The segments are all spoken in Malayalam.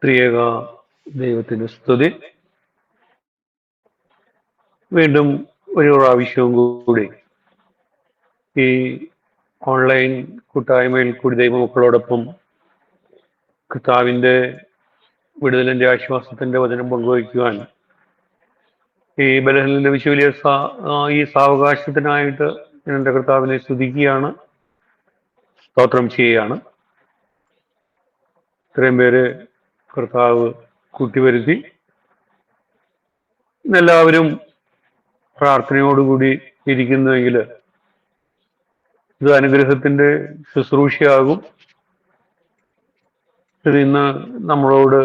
ത്രിയേക ദൈവത്തിന് സ്തുതി. വീണ്ടും ഒരു പ്രാവശ്യവും കൂടി ഈ ഓൺലൈൻ കൂട്ടായ്മയിൽ കൂടി ദൈവമക്കളോടൊപ്പം കർത്താവിൻ്റെ വിടുതലിൻ്റെ ആശ്വാസത്തിൻ്റെ വചനം പങ്കുവയ്ക്കുവാൻ ഈ ബലഹീനന്റെ വിശുവിലെ ഈ സാവകാശത്തിനായിട്ട് ഞാൻ എൻ്റെ കർത്താവിനെ സ്തുതിക്കുകയാണ്, സ്തോത്രം ചെയ്യുകയാണ്. ഇത്രയും പേര് കർത്താവ് കൂട്ടിവരുത്തി. എല്ലാവരും പ്രാർത്ഥനയോടുകൂടി ഇരിക്കുന്നുവെങ്കിൽ ഇത് അനുഗ്രഹത്തിന്റെ ശുശ്രൂഷയാകും. ഇത് ഇന്ന് നമ്മളോട്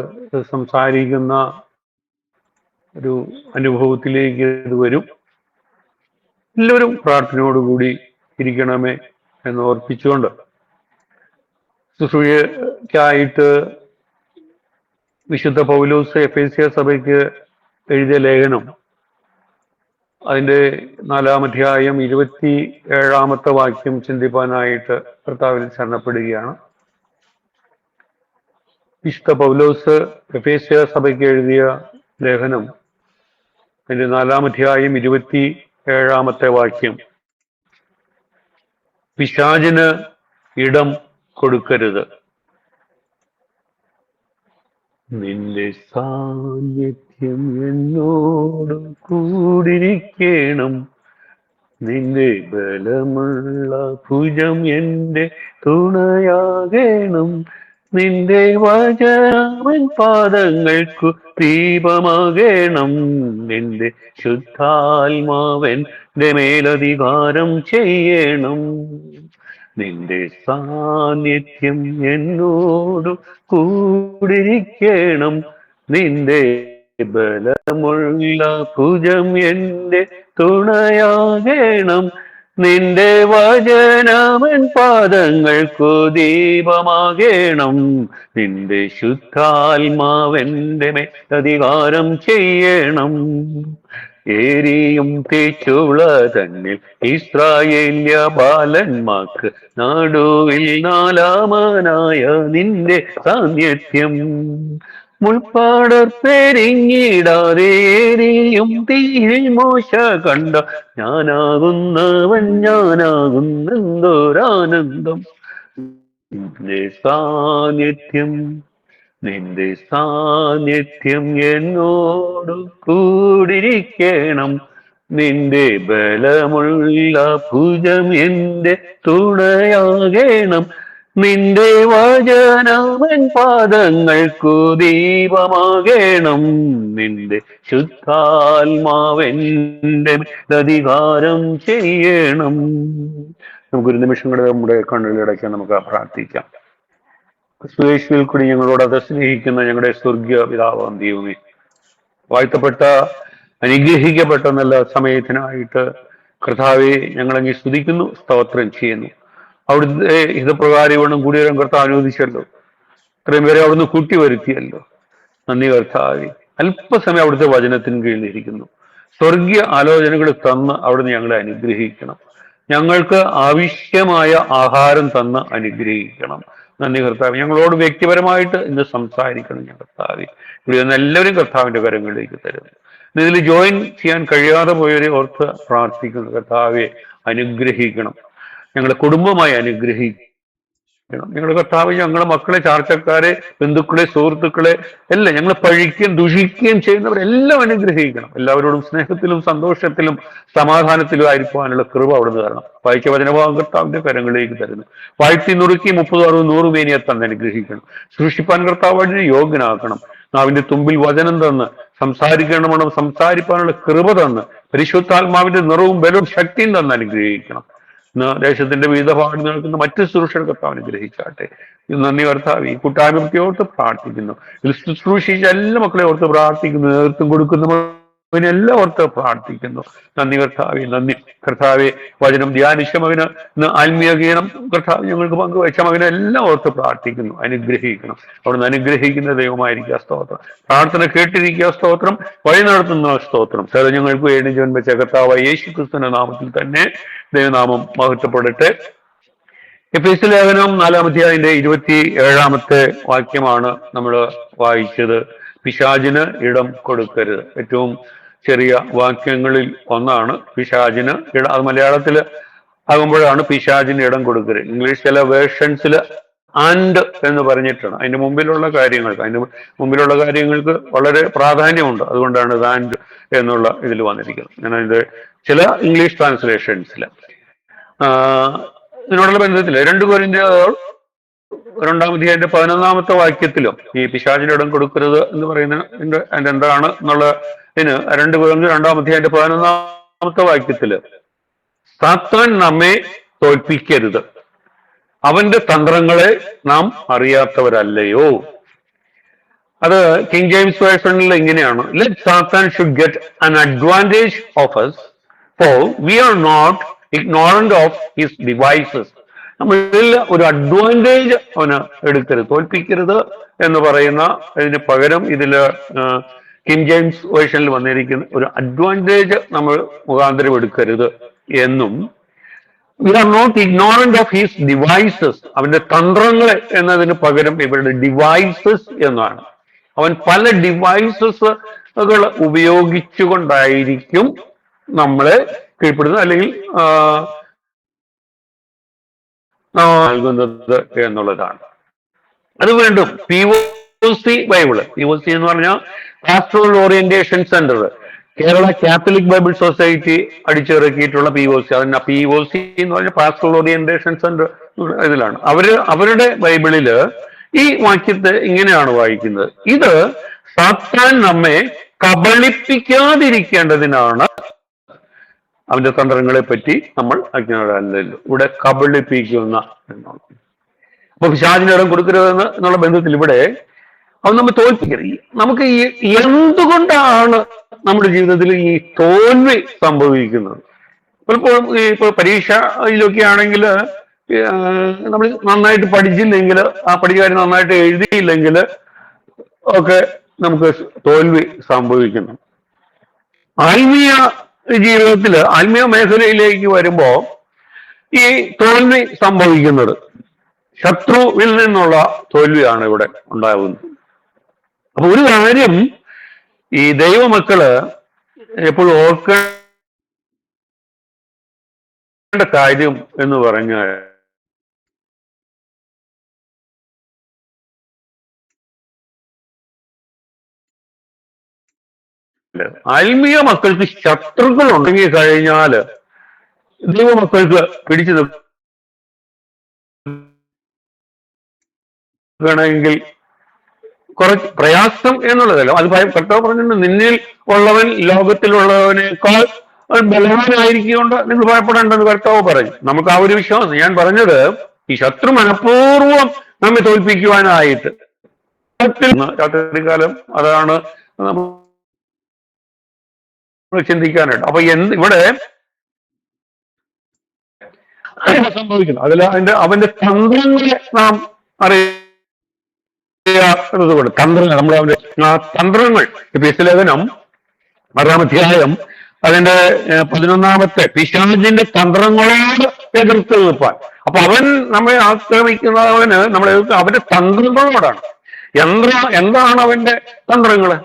സംസാരിക്കുന്ന ഒരു അനുഭവത്തിലേക്ക് ഇത് വരും. എല്ലാവരും പ്രാർത്ഥനയോടുകൂടി ഇരിക്കണമേ എന്ന് ഓർപ്പിച്ചുകൊണ്ട് ശുശ്രൂഷയ്ക്കായിട്ട് വിശുദ്ധ പൗലോസ് എഫേസ്യ സഭയ്ക്ക് എഴുതിയ ലേഖനം, അതിൻ്റെ 4-ാം അധ്യായം 27-ാമത്തെ വാക്യം ചിന്തിപ്പാനായിട്ട് കർത്താവിൽ ശരണപ്പെടുകയാണ്. വിശുദ്ധ പൗലോസ് എഫേസ്യ സഭയ്ക്ക് എഴുതിയ ലേഖനം, അതിൻ്റെ 4-ാം അധ്യായം 27-ാമത്തെ വാക്യം: പിശാചിന് ഇടം കൊടുക്കരുത്. നിന്റെ സാന്നിധ്യം എന്നോട് കൂടിരിക്കണം, നിന്റെ ബലമുള്ള ഭുജം എൻ്റെ തുണയാകണം, നിന്റെ വചനമൻ പാദങ്ങൾക്കു ദീപമാകണം, നിന്റെ ശുദ്ധാത്മാവെന്റെ മേലധികാരം ചെയ്യണം. നിന്റെ സാന്നിധ്യം എന്നോട് കൂടിരിക്കണം, നിന്റെ ബലമുള്ള ഭുജം എൻ്റെ തുണയാകണം, നിന്റെ വചനമൻ പാദങ്ങൾക്കു ദീപമാകണം, നിന്റെ ശുദ്ധാത്മാവെന്റെ മേലധികാരം ചെയ്യണം. ഏരിയും തേച്ചുള തന്നിൽ ഇസ്രായേല്യ ബാലന്മാർക്ക് നടുവിൽ 4-ാമനായ നിന്റെ സാന്നിധ്യം, മുൾപ്പാടപ്പെരിഞ്ഞിടാതെ ഏരിയും തീയിൽ മോശ കണ്ട ഞാനാകുന്നവൻ ഞാനാകുന്നെന്തോരാനന്ദം. നിന്റെ സാന്നിധ്യം, നിന്റെ സാന്നിധ്യം എന്നോട് കൂടിരിക്കണം, നിന്റെ ബലമുള്ള ഭുജം എൻ്റെ തുണയാകണം, നിന്റെ വചനമൻ പാദങ്ങൾക്കു ദീപമാകണം, നിന്റെ ശുദ്ധാത്മാവെന്റെ അധികാരം ചെയ്യണം. നമുക്കൊരു നിമിഷം കൂടെ നമ്മുടെ കണ്ണുകളടയ്ക്കാൻ നമുക്ക് പ്രാർത്ഥിക്കാം. സുയേശുവിൽ കൂടി ഞങ്ങളോട് അത് സ്നേഹിക്കുന്ന ഞങ്ങളുടെ സ്വർഗീയ പിതാവാം ദൈവമേ, വാഴ്ത്തപ്പെട്ട അനുഗ്രഹിക്കപ്പെട്ട നല്ല സമയത്തിനായിട്ട് കർത്താവെ ഞങ്ങളങ്ങ് സ്തുതിക്കുന്നു, സ്തോത്രം ചെയ്യുന്നു. അവിടുത്തെ ഹിതപ്രകാരം ഇവണ്ണം കൂടിയവരും കർത്താവ് അനുവദിച്ചല്ലോ, ഇത്രയും പേരെ അവിടുന്ന് കൂട്ടി വരുത്തിയല്ലോ. നന്ദി കർത്താവെ. അല്പസമയം അവിടുത്തെ വചനത്തിന് കീഴിലിരിക്കുന്നു. സ്വർഗീയ ആലോചനകൾ തന്ന് അവിടുന്ന് ഞങ്ങളെ അനുഗ്രഹിക്കണം. ഞങ്ങൾക്ക് ആവശ്യമായ ആഹാരം തന്ന് അനുഗ്രഹിക്കണം. നന്ദി കർത്താവ്. ഞങ്ങളോട് വ്യക്തിപരമായിട്ട് ഇന്ന് സംസാരിക്കണം. ഞാൻ കർത്താവ് ഇവിടെ നിന്ന് എല്ലാവരും കർത്താവിന്റെ കരങ്ങളിലേക്ക് തരുന്നു. ഇതിൽ ജോയിൻ ചെയ്യാൻ കഴിയാതെ പോയവരെ ഓർത്ത് പ്രാർത്ഥിക്കുന്നു. കർത്താവെ അനുഗ്രഹിക്കണം, ഞങ്ങളെ കുടുംബമായി അനുഗ്രഹിക്കണം. ഞങ്ങളുടെ കർത്താവ് ഞങ്ങളെ മക്കളെ, ചാർച്ചക്കാരെ, ബന്ധുക്കളെ, സുഹൃത്തുക്കളെ എല്ലാം ഞങ്ങളെ പഴിക്കുകയും ദുഷിക്കുകയും ചെയ്യുന്നവരെല്ലാം അനുഗ്രഹിക്കണം. എല്ലാവരോടും സ്നേഹത്തിലും സന്തോഷത്തിലും സമാധാനത്തിലും ആയിരിക്കാനുള്ള കൃപ അവിടുന്ന് തരണം. വായിച്ച വചനഭാഗം കർത്താവിന്റെ കരങ്ങളിലേക്ക് തരുന്നു. വാഴ്ത്തി നുറുക്കി 30, 60, 100 മേനിയെ തന്നെ അനുഗ്രഹിക്കണം. സൃഷ്ടിപ്പാൻ കർത്താവ് അതിന് യോഗ്യനാക്കണം. നാവിന്റെ തുമ്പിൽ വചനം തന്ന് സംസാരിക്കണമെന്ന് സംസാരിപ്പാനുള്ള കൃപ തന്ന് പരിശുദ്ധാത്മാവിന്റെ നിറവും ബലവും ശക്തിയും തന്ന് അനുഗ്രഹിക്കണം. ഇന്ന് ദേശത്തിന്റെ വിവിധ ഭാഗങ്ങളിൽ നടക്കുന്ന മറ്റ് ശുശ്രൂഷകൾ കർത്താവ് അനുഗ്രഹിച്ചാട്ടെ. നന്ദി കർത്താവ്. ഈ കൂട്ടായ്മയെ ഓർത്ത് പ്രാർത്ഥിക്കുന്നു. ശുശ്രൂഷിച്ച എല്ലാ മക്കളെ ഓർത്ത് പ്രാർത്ഥിക്കുന്നു. നേതൃത്വം കൊടുക്കുന്നവരെല്ലാം ഓർത്ത് പ്രാർത്ഥിക്കുന്നു. നന്ദി കർത്താവെ, നന്ദി കർത്താവെ. വചനം ധ്യാനിച്ച മകന് ഇന്ന് ആത്മീയ ഗീനം കർത്താവ് ഞങ്ങൾക്ക് പങ്കുവച്ച മകനെ എല്ലാം ഓർത്ത് പ്രാർത്ഥിക്കുന്നു. അനുഗ്രഹിക്കണം. അവിടുന്ന് അനുഗ്രഹിക്കുന്ന ദൈവമായിരിക്കുക സ്തോത്രം. പ്രാർത്ഥന കേട്ടിരിക്കുക സ്തോത്രം. വഴി നടത്തുന്ന സ്തോത്രം. സകല ഞങ്ങൾക്ക് വേണ്ടി ജന്മിച്ച കർത്താവ് യേശു ക്രിസ്തുവിന്റെ നാമത്തിൽ തന്നെ ദൈവനാമം മഹത്വപ്പെടട്ടെ. എഫേസ്യ ലേഖനം 4-ാം അധ്യായത്തിന്റെ 27-ാമത്തെ വാക്യമാണ് നമ്മൾ വായിച്ചത്. പിശാചിന് ഇടം കൊടുക്കരുത്. ഏറ്റവും ചെറിയ വാക്യങ്ങളിൽ ഒന്നാണ് പിശാചിന് ഇടം. അത് മലയാളത്തിൽ ആകുമ്പോഴാണ് പിശാചിന് ഇടം കൊടുക്കരുത്. ഇംഗ്ലീഷ് ചില വേർഷൻസിൽ ആൻഡ് എന്ന് പറഞ്ഞിട്ടാണ്. അതിന്റെ മുമ്പിലുള്ള കാര്യങ്ങൾക്ക് വളരെ പ്രാധാന്യമുണ്ട്. അതുകൊണ്ടാണ് ഇത് ആൻഡ് എന്നുള്ള ഇതിൽ വന്നിരിക്കുന്നത്. ഞാൻ അതിന്റെ ചില ഇംഗ്ലീഷ് ട്രാൻസ്ലേഷൻസിൽ ഇതിനോടുള്ള ബന്ധത്തിൽ 2 കൊരിന്ത്യർ 2-ാം അധ്യായത്തിന്റെ 11-ാമത്തെ വാക്യത്തിലും ഈ പിശാചിന് ഇടം കൊടുക്കരുത് എന്ന് പറയുന്ന അതിന്റെ എന്താണ് എന്നുള്ളതിന് 2 കൊരിന്ത്യർ 2-ാം അധ്യായത്തിന്റെ 11-ാമത്തെ വാക്യത്തില് സാത്താൻ നമ്മെ തോൽപ്പിക്കരുത്, അവന്റെ തന്ത്രങ്ങളെ നാം അറിയാത്തവരല്ലയോ. അത് കിങ് ജെയിംസ് വേർഷനിൽ ഇങ്ങനെയാണ്: ലെറ്റ് സാത്താൻ should get an advantage of us, for we are not ignorant of his devices. നമ്മളിൽ ഒരു അഡ്വാൻറ്റേജ് അവന് എടുക്കരുത്, തോൽപ്പിക്കരുത് എന്ന് പറയുന്ന ഇതിന് പകരം ഇതില് കിങ് ജെയിംസ് വേർഷനിൽ വന്നിരിക്കുന്ന ഒരു അഡ്വാൻറ്റേജ് നമ്മൾ മുഖാന്തരം എടുക്കരുത് എന്നും, we are not ignorant of his devices, അവന്റെ തന്ത്രങ്ങളെ എന്നതിന് പകരം ഇവരുടെ ഡിവൈസസ് എന്നാണ്. അവൻ പല ഡിവൈസസുകൾ ഉപയോഗിച്ചുകൊണ്ടായിരിക്കും നമ്മളെ കീഴ്പ്പെടുന്നത് അല്ലെങ്കിൽ നൽകുന്നത് എന്നുള്ളതാണ്. അത് വീണ്ടും POC ബൈബിള്, POC എന്ന് പറഞ്ഞാൽ pastoral orientation centre, Kerala Catholic Bible Society അടിച്ചിറക്കിയിട്ടുള്ള POC. അതിന് POC എന്ന് പറഞ്ഞാൽ പാസ്റ്ററൽ ഓറിയന്റേഷൻ സെന്റർ ഇതിലാണ്. അവരുടെ ബൈബിളില് ഈ വാക്യത്തെ ഇങ്ങനെയാണ് വായിക്കുന്നത്: ഇത് സാത്താൻ നമ്മെ കബളിപ്പിക്കാതിരിക്കേണ്ടതിനാണ്, അവന്റെ തന്ത്രങ്ങളെ പറ്റി നമ്മൾ അജ്ഞാതരല്ലല്ലോ. ഇവിടെ കബളിപ്പിക്കുന്ന എന്നാണ്. അപ്പൊ പിശാചിനിടം കൊടുക്കരുതെന്ന് എന്നുള്ള ബന്ധത്തിൽ ഇവിടെ അവൻ നമ്മെ തോൽപ്പിക്കരുത്. നമുക്ക് എന്തുകൊണ്ടാണ് നമ്മുടെ ജീവിതത്തിൽ ഈ തോൽവി സംഭവിക്കുന്നത്? പലപ്പോഴും ഇപ്പൊ പരീക്ഷയിലൊക്കെ ആണെങ്കിൽ നമ്മൾ നന്നായിട്ട് പഠിച്ചില്ലെങ്കിൽ, ആ പഠിക്കാർ നന്നായിട്ട് എഴുതിയില്ലെങ്കിൽ ഒക്കെ നമുക്ക് തോൽവി സംഭവിക്കുന്നു. ആത്മീയ ജീവിതത്തില്, ആത്മീയ മേഖലയിലേക്ക് വരുമ്പോ ഈ തോൽവി സംഭവിക്കുന്നത് ശത്രുവിൽ നിന്നുള്ള തോൽവിയാണ് ഇവിടെ ഉണ്ടാകുന്നത്. അപ്പൊ ഒരു കാര്യം ഈ ദൈവമക്കള് എപ്പോഴും ഓർക്കേണ്ട കാര്യം എന്ന് പറഞ്ഞാൽ, ആത്മീയ മക്കൾക്ക് ശത്രുക്കൾ ഉണ്ടെങ്കിൽ കഴിഞ്ഞാല് ദൈവമക്കൾക്ക് പിടിച്ചു നിൽക്കണമെങ്കിൽ കുറച്ച് പ്രയാസം എന്നുള്ളതല്ല. അത് കർത്താവ് പറഞ്ഞിട്ടുണ്ട്, നിന്നിൽ ഉള്ളവൻ ലോകത്തിലുള്ളവനേക്കാൾ ബലവാനായിരിക്കുകൊണ്ട് നിങ്ങൾ ഭയപ്പെടേണ്ടെന്ന് കർത്താവ് പറഞ്ഞു. നമുക്ക് ആ ഒരു വിശ്വാസം. ഞാൻ പറഞ്ഞത് ഈ ശത്രു മനഃപൂർവ്വം നമ്മെ തോൽപ്പിക്കുവാനായിട്ട് രാത്രികാലം അതാണ് ചിന്തിക്കാനായിട്ട്. അപ്പൊ ഇവിടെ സംഭവിക്കുന്നു അതിൽ അവന്റെ തന്ത്രങ്ങളെ നാം അറിയാത്തതുകൊണ്ട്, തന്ത്രങ്ങൾ നമ്മൾ അവന്റെ തന്ത്രങ്ങൾ. എഫേസ്യ ലേഖനം 6-ാം അധ്യായം അതിന്റെ 11-ാമത്തെ പിശാചിന്റെ തന്ത്രങ്ങളോട് എതിർത്ത് നിൽപ്പാൻ. അപ്പൊ അവൻ നമ്മെ ആക്രമിക്കുന്നവന് നമ്മളെ അവന്റെ തന്ത്രങ്ങളോടാണ്. എന്താണ് അവന്റെ തന്ത്രങ്ങള്?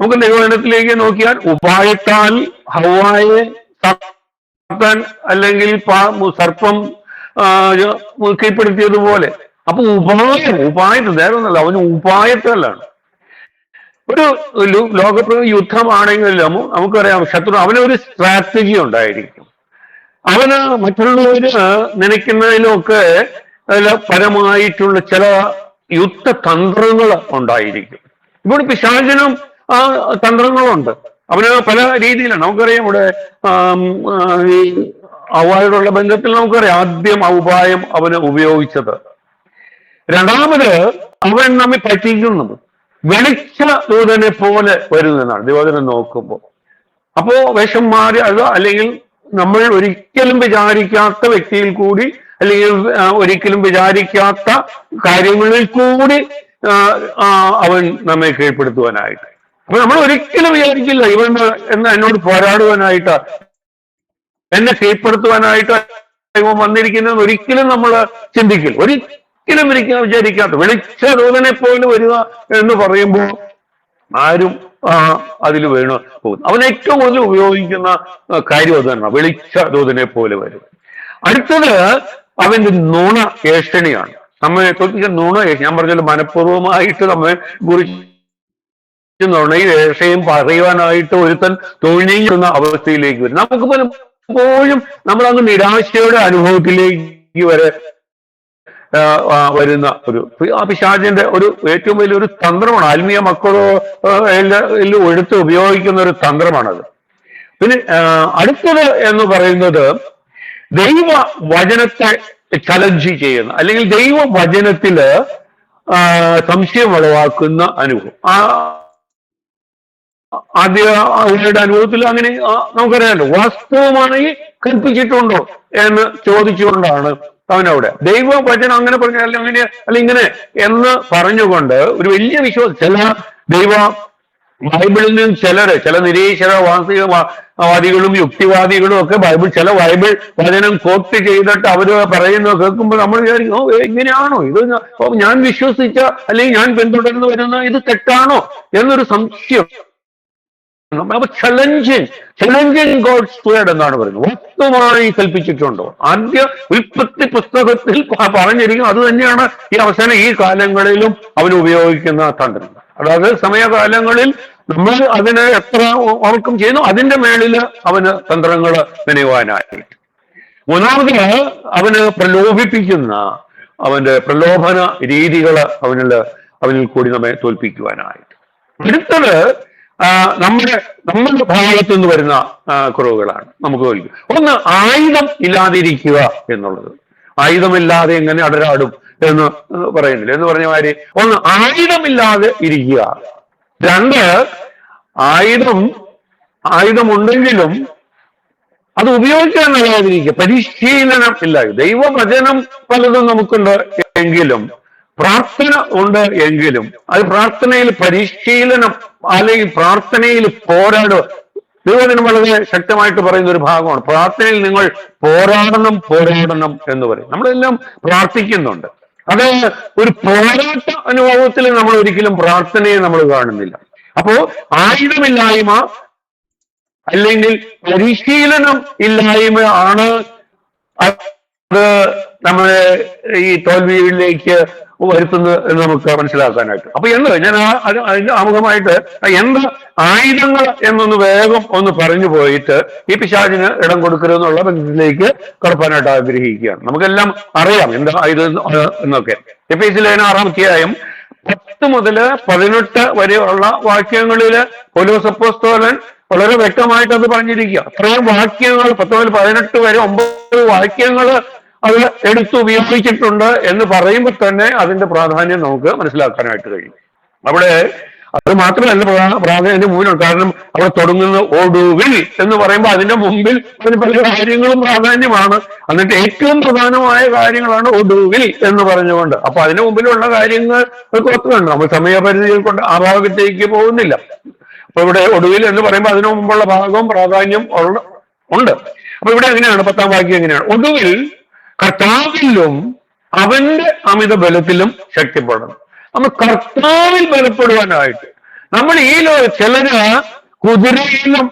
നമുക്ക് ദൈവജനത്തിലേക്ക് നോക്കിയാൽ ഉപായത്താൽ ഹവ്വായെ സാത്താൻ അല്ലെങ്കിൽ സർപ്പം കീഴ്പ്പെടുത്തിയതുപോലെ. അപ്പൊ ഉപായത്തിൽ നേരമൊന്നല്ല, അവന് ഉപായത്താലാണ്. ഒരു യുദ്ധമാണെങ്കിലും നമുക്കറിയാം ശത്രു അവനൊരു സ്ട്രാറ്റജി ഉണ്ടായിരിക്കും. അവന് മറ്റുള്ളവര് നനയ്ക്കുന്നതിലൊക്കെ പരമായിട്ടുള്ള ചില യുദ്ധതന്ത്രങ്ങൾ ഉണ്ടായിരിക്കും. ഇവിടെ പിശാചിനും ആ തന്ത്രങ്ങളുണ്ട്. അവന് പല രീതിയിലാണ്. നമുക്കറിയാം ഇവിടെ ഈ ഹവ്വായോടുള്ള ബന്ധത്തിൽ നമുക്കറിയാം ആദ്യം ഉപായം അവന് ഉപയോഗിച്ചത്. രണ്ടാമത് അവൻ നമ്മെ പറ്റിക്കുന്നത് വെളിച്ച ദൂതനെ പോലെ വരുന്നതാണ് ദൈവജനം നോക്കുമ്പോൾ. അപ്പോ വേഷം മാറി അത് അല്ലെങ്കിൽ നമ്മൾ ഒരിക്കലും വിചാരിക്കാത്ത വ്യക്തിയിൽ കൂടി അല്ലെങ്കിൽ ഒരിക്കലും വിചാരിക്കാത്ത കാര്യങ്ങളിൽ കൂടി അവൻ നമ്മെ കീഴ്പ്പെടുത്തുവാനായിട്ട്. അപ്പൊ നമ്മൾ ഒരിക്കലും വിചാരിക്കില്ല ഇവൻ എന്നോട് പോരാടുവാനായിട്ട്, എന്നെ കീഴ്പ്പെടുത്തുവാനായിട്ട് ദൈവം വന്നിരിക്കുന്നതെന്ന് ഒരിക്കലും നമ്മൾ ചിന്തിക്കില്ല, ഒരിക്കലും വിചാരിക്കാത്ത വെളിച്ച ദൂതനെ പോലെ വരിക എന്ന് പറയുമ്പോൾ ആരും അതിൽ വീണ് പോകുന്നു. അവൻ ഏറ്റവും കൂടുതൽ ഉപയോഗിക്കുന്ന കാര്യം അത് തന്നെ, വെളിച്ച ദൂതനെ പോലെ വരും. അടുത്തത് അവന്റെ നുണ ഏഷണിയാണ്. നമ്മെ നുണ ഞാൻ പറഞ്ഞല്ലോ, മനഃപൂർവ്വമായിട്ട് നമ്മെ കുറിച്ച് നുണയും ഏഷയും പറയുവാനായിട്ട് ഒരുത്തൻ തുനിയുന്ന അവസ്ഥയിലേക്ക് വരും. നമുക്ക് പലപ്പോഴും നമ്മളങ്ങ് നിരാശയുടെ അനുഭവത്തിലേക്ക് വരെ വരുന്ന ഒരു പിശാചിന്റെ ഒരു ഏറ്റവും വലിയൊരു തന്ത്രമാണ്. ആത്മീയ മക്കളോ എല്ലാം എടുത്ത് ഉപയോഗിക്കുന്ന ഒരു തന്ത്രമാണത്. പിന്നെ അടുത്തത് എന്ന് പറയുന്നത് ദൈവ വചനത്തെ ചലഞ്ച് ചെയ്യുന്ന, അല്ലെങ്കിൽ ദൈവ വചനത്തില് സംശയം ഉളവാക്കുന്ന അനുഭവം. അവരുടെ അനുഭവത്തിൽ അങ്ങനെ നമുക്കറിയാമല്ലോ, വാസ്തവമായി കൽപ്പിച്ചിട്ടുണ്ടോ എന്ന് ചോദിച്ചുകൊണ്ടാണ് അവനവിടെ ദൈവവചനം അങ്ങനെ പറഞ്ഞ അങ്ങനെ അല്ല ഇങ്ങനെ എന്ന് പറഞ്ഞുകൊണ്ട് ഒരു വലിയ വിശ്വാസം. ചില ബൈബിളിൽ നിന്ന് ചില നിരീശ്വരവാദികളും യുക്തിവാദികളും ഒക്കെ ചില ബൈബിൾ വചനം കോപ്പി ചെയ്തിട്ട് അവര് പറയുന്നത് കേൾക്കുമ്പോൾ നമ്മൾ വിചാരിക്കും, ഓ ഇങ്ങനെയാണോ ഇത്, ഞാൻ വിശ്വസിച്ച അല്ലെങ്കിൽ ഞാൻ പിന്തുടർന്ന് വരുന്ന ഇത് തെറ്റാണോ എന്നൊരു സംശയം. അപ്പൊ ചലഞ്ചിങ് ഗോഡ്സ് വേർഡ് എന്നാണ് പറയുന്നത്. വസ്തുമായി കൽപ്പിച്ചിട്ടുണ്ടോ? ആദ്യ ഉൽപ്പത്തി പുസ്തകത്തിൽ പറഞ്ഞിരിക്കും. അത് തന്നെയാണ് ഈ അവസാനം ഈ കാലങ്ങളിലും അവൻ ഉപയോഗിക്കുന്ന തന്ത്രങ്ങൾ. അതായത് സമയകാലങ്ങളിൽ നമ്മൾ അതിന് എത്ര ഓർക്കും ചെയ്യുന്നു, അതിന്റെ മേളില് അവന് തന്ത്രങ്ങൾ മെനയുവാനായിട്ട്. മൂന്നാമത് അവന് പ്രലോഭിപ്പിക്കുന്ന അവന്റെ പ്രലോഭന രീതികള് അവനിൽ കൂടി നമ്മെ തോൽപ്പിക്കുവാനായിട്ട്. അടുത്തത് നമ്മുടെ ഭാഗത്തു നിന്ന് വരുന്ന കുറവുകളാണ് നമുക്ക് തോൽക്കുക. ഒന്ന്, ആയുധം ഇല്ലാതിരിക്കുക എന്നുള്ളത്. ആയുധമില്ലാതെ എങ്ങനെ അടരാടും എന്ന് പറയുന്നില്ല എന്ന് പറഞ്ഞ മാതിരി, ഒന്ന് ആയുധമില്ലാതെ ഇരിക്കുക. രണ്ട്, ആയുധമുണ്ടെങ്കിലും അത് ഉപയോഗിക്കാൻ നല്ലാതിരിക്കുക. പരിശീലനം ഇല്ല. ദൈവവചനം പലതും നമുക്കുണ്ട് എങ്കിലും, പ്രാർത്ഥന ഉണ്ട് എങ്കിലും, അത് പ്രാർത്ഥനയിൽ പരിശീലനം അല്ലെങ്കിൽ പ്രാർത്ഥനയിൽ പോരാടുക. ദൈവവചനം വളരെ ശക്തമായിട്ട് പറയുന്ന ഒരു ഭാഗമാണ്. പ്രാർത്ഥനയിൽ നിങ്ങൾ പോരാടണം എന്ന് പറയും. നമ്മളെല്ലാം പ്രാർത്ഥിക്കുന്നുണ്ട്. അത് ഒരു പോരാട്ട അനുഭവത്തിൽ നമ്മൾ ഒരിക്കലും പ്രാർത്ഥനയെ നമ്മൾ കാണുന്നില്ല. അപ്പോ ആയുധമില്ലായ്മ അല്ലെങ്കിൽ പരിശീലനം ഇല്ലായ്മ ആണ് അത് നമ്മളെ ഈ തോൽവിയിലേക്ക് വരുത്തുന്നത് എന്ന് നമുക്ക് മനസ്സിലാക്കാനായിട്ട്. അപ്പൊ ഞാൻ അതിന്റെ ആമുഖമായിട്ട് ആയുധങ്ങൾ എന്നൊന്ന് വേഗം ഒന്ന് പറഞ്ഞു പോയിട്ട് ഈ പിശാചിന് ഇടം കൊടുക്കരുതെന്നുള്ള ബന്ധത്തിലേക്ക് കടപ്പാനായിട്ട് ആഗ്രഹിക്കുകയാണ്. നമുക്കെല്ലാം അറിയാം എന്താ ആയുധം എന്നൊക്കെ. എഫേസ്യ ലേഖനം 6-ാം അധ്യായം 10 മുതൽ 18 വരെയുള്ള വാക്യങ്ങളില് പൗലോസ് അപ്പോസ്തലൻ വളരെ വ്യക്തമായിട്ട് അത് പറഞ്ഞിരിക്കുക. അത്രയും വാക്യങ്ങൾ 10 മുതൽ 18 വരെ 9 വാക്യങ്ങള് അത് എടുത്തുപയോഗിച്ചിട്ടുണ്ട് എന്ന് പറയുമ്പോൾ തന്നെ അതിന്റെ പ്രാധാന്യം നമുക്ക് മനസ്സിലാക്കാനായിട്ട് കഴിയും. അവിടെ അത് മാത്രമല്ല പ്രാധാന്യം മൂലം, കാരണം അവിടെ തുടങ്ങുന്ന ഒടുവിൽ എന്ന് പറയുമ്പോൾ അതിന്റെ മുമ്പിൽ അതിന് പല കാര്യങ്ങളും പ്രാധാന്യമാണ്. എന്നിട്ട് ഏറ്റവും പ്രധാനമായ കാര്യങ്ങളാണ് ഒടുവിൽ എന്ന് പറഞ്ഞുകൊണ്ട്. അപ്പൊ അതിന് മുമ്പിലുള്ള കാര്യങ്ങൾ കുറച്ചുണ്ട്. നമ്മൾ സമയപരിധികൾ കൊണ്ട് ആ ഭാഗത്തേക്ക് പോകുന്നില്ല. അപ്പൊ ഇവിടെ ഒടുവിൽ എന്ന് പറയുമ്പോൾ അതിനു മുമ്പുള്ള ഭാഗവും പ്രാധാന്യം ഉണ്ട്. അപ്പൊ ഇവിടെ എങ്ങനെയാണ് 10-ാം വാക്യം എങ്ങനെയാണ്? ഒടുവിൽ കർത്താവിലും അവന്റെ അമിത ബലത്തിലും ശക്തിപ്പെടണം. നമ്മൾ കർത്താവിൽ ബലപ്പെടുവാനായിട്ട് നമ്മൾ ഈ ചിലര് കുതിരയിലും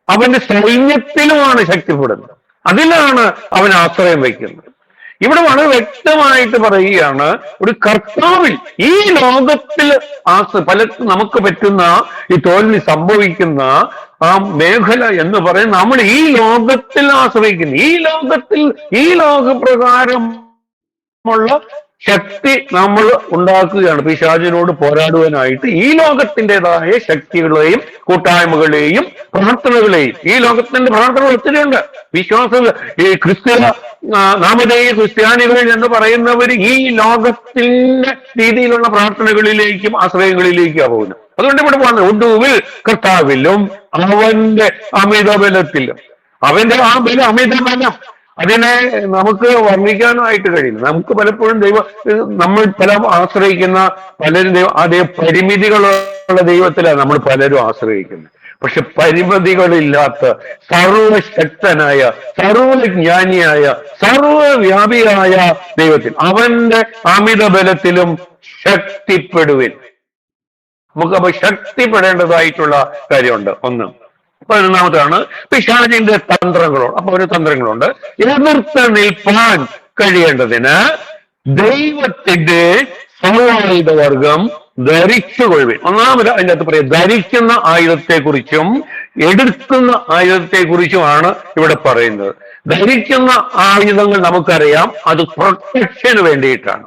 അവന്റെ സൈന്യത്തിലുമാണ് ശക്തിപ്പെടുന്നത്. അതിലാണ് അവൻ ആശ്രയം വയ്ക്കുന്നത്. ഇവിടെ വളരെ വ്യക്തമായിട്ട് പറയുകയാണ്, ഒരു കർത്താവിൽ ഈ ലോകത്തിൽ നമുക്ക് പറ്റുന്ന ഈ തോൽവി സംഭവിക്കുന്ന ആ മേഖല എന്ന് പറയുന്നത് നമ്മൾ ഈ ലോകത്തിൽ ആശ്രയിക്കുന്നു. ഈ ലോകപ്രകാരമുള്ള ശക്തി നമ്മൾ ഉണ്ടാക്കുകയാണ് പിശാചിനോട് പോരാടുവാനായിട്ട്. ഈ ലോകത്തിൻ്റെതായ ശക്തികളെയും കൂട്ടായ്മകളെയും പ്രാർത്ഥനകളെയും, ഈ ലോകത്തിന്റെ പ്രാർത്ഥനകൾ ഒത്തിരിയുണ്ട്. ഈ നാമധേയ ക്രിസ്ത്യാനികൾ എന്ന് പറയുന്നവർ ഈ ലോകത്തിന്റെ രീതിയിലുള്ള പ്രാർത്ഥനകളിലേക്കും ആശ്രയങ്ങളിലേക്കാണ് പോകുന്നത്. അതുകൊണ്ട് ഇവിടെ പറഞ്ഞു ഒടുവിൽ കർത്താവിലും അവന്റെ അമിത ബലത്തിലും. അവന്റെ ആ ബലം, അമിത ബലം, അതിനെ നമുക്ക് വർണ്ണിക്കാനായിട്ട് കഴിയില്ല. നമുക്ക് പലപ്പോഴും നമ്മൾ ആശ്രയിക്കുന്ന പലരും അതേ പരിമിതികളുള്ള ദൈവത്തിലാണ് നമ്മൾ പലരും ആശ്രയിക്കുന്നത്. പക്ഷെ പരിമിതികളില്ലാത്ത സർവശക്തനായ, സർവജ്ഞാനിയായ, സർവവ്യാപിയായ ദൈവത്തിൽ, അവന്റെ അമിത ബലത്തിലും ശക്തിപ്പെടുവിൻ. നമുക്കപ്പോ ശക്തിപ്പെടേണ്ടതായിട്ടുള്ള കാര്യമുണ്ട്. ഒന്ന് 11-ാമതാണ് പിശാചിന്റെ തന്ത്രങ്ങളോട്. അപ്പൊ ഒരു തന്ത്രങ്ങളുണ്ട്. എതിർത്ത് നിൽപ്പാൻ കഴിയേണ്ടതിന് ദൈവത്തിന്റെ സർവായുധവർഗം ധരിച്ചുകൊള്ളുവിൻ. ഒന്നാമത് അതിൻ്റെ അകത്ത് പറയാം, ധരിക്കുന്ന ആയുധത്തെക്കുറിച്ചും എടുക്കുന്ന ആയുധത്തെക്കുറിച്ചുമാണ് ഇവിടെ പറയുന്നത്. ധരിക്കുന്ന ആയുധങ്ങൾ നമുക്കറിയാം, അത് പ്രൊട്ടക്ഷന് വേണ്ടിയിട്ടാണ്.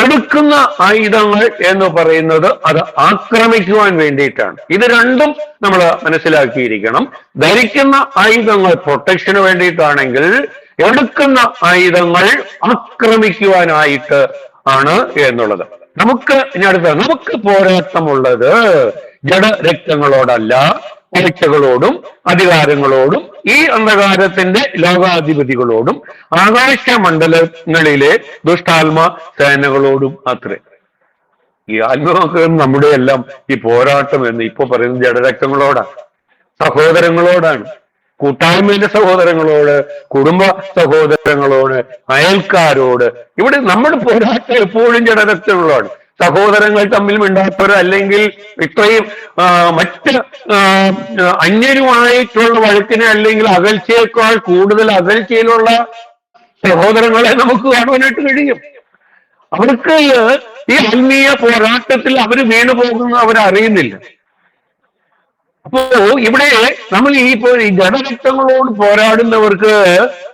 എടുക്കുന്ന ആയുധങ്ങൾ എന്ന് പറയുന്നത് അത് ആക്രമിക്കുവാൻ വേണ്ടിയിട്ടാണ്. ഇത് രണ്ടും നമ്മൾ മനസ്സിലാക്കിയിരിക്കണം. ധരിക്കുന്ന ആയുധങ്ങൾ പ്രൊട്ടക്ഷന് വേണ്ടിയിട്ടാണെങ്കിൽ എടുക്കുന്ന ആയുധങ്ങൾ ആക്രമിക്കുവാനായിട്ട് ആണ് എന്നുള്ളത്. ഇനി അടുത്ത നമുക്ക് പോരാട്ടമുള്ളത് ജഡരക്തങ്ങളോടല്ല, വാഴ്ചകളോടും അധികാരങ്ങളോടും ഈ അന്ധകാരത്തിന്റെ ലോകാധിപതികളോടും ആകാശമണ്ഡലങ്ങളിലെ ദുഷ്ടാത്മ സേനകളോടും അത്രേ. ഈ ആത്മവാക്ക് നമ്മുടെ എല്ലാം ഈ പോരാട്ടം എന്ന് ഇപ്പൊ പറയുന്നത് ജഡരക്തങ്ങളോടാണ്, സഹോദരങ്ങളോടാണ്, കൂട്ടായ്മയിലെ സഹോദരങ്ങളോട്, കുടുംബ സഹോദരങ്ങളോട്, അയൽക്കാരോട്. ഇവിടെ നമ്മുടെ പോരാട്ടം എപ്പോഴും ജഡരക്തങ്ങളോട്. സഹോദരങ്ങൾ തമ്മിൽ മിണ്ടാത്തവർ, അല്ലെങ്കിൽ ഇത്രയും മറ്റ് അന്യരുമായിട്ടുള്ള വഴക്കിനെ അല്ലെങ്കിൽ അകൽച്ചയേക്കാൾ കൂടുതൽ അകൽച്ചയിലുള്ള സഹോദരങ്ങളെ നമുക്ക് കാണുവാനായിട്ട് കഴിയും. അവർക്ക് ഈ ആത്മീയ പോരാട്ടത്തിൽ അവർ വീണു പോകുന്ന അവരറിയുന്നില്ല. അപ്പോ ഇവിടെ നമ്മൾ ഈ ജഡരക്തങ്ങളോട് പോരാടുന്നവർക്ക്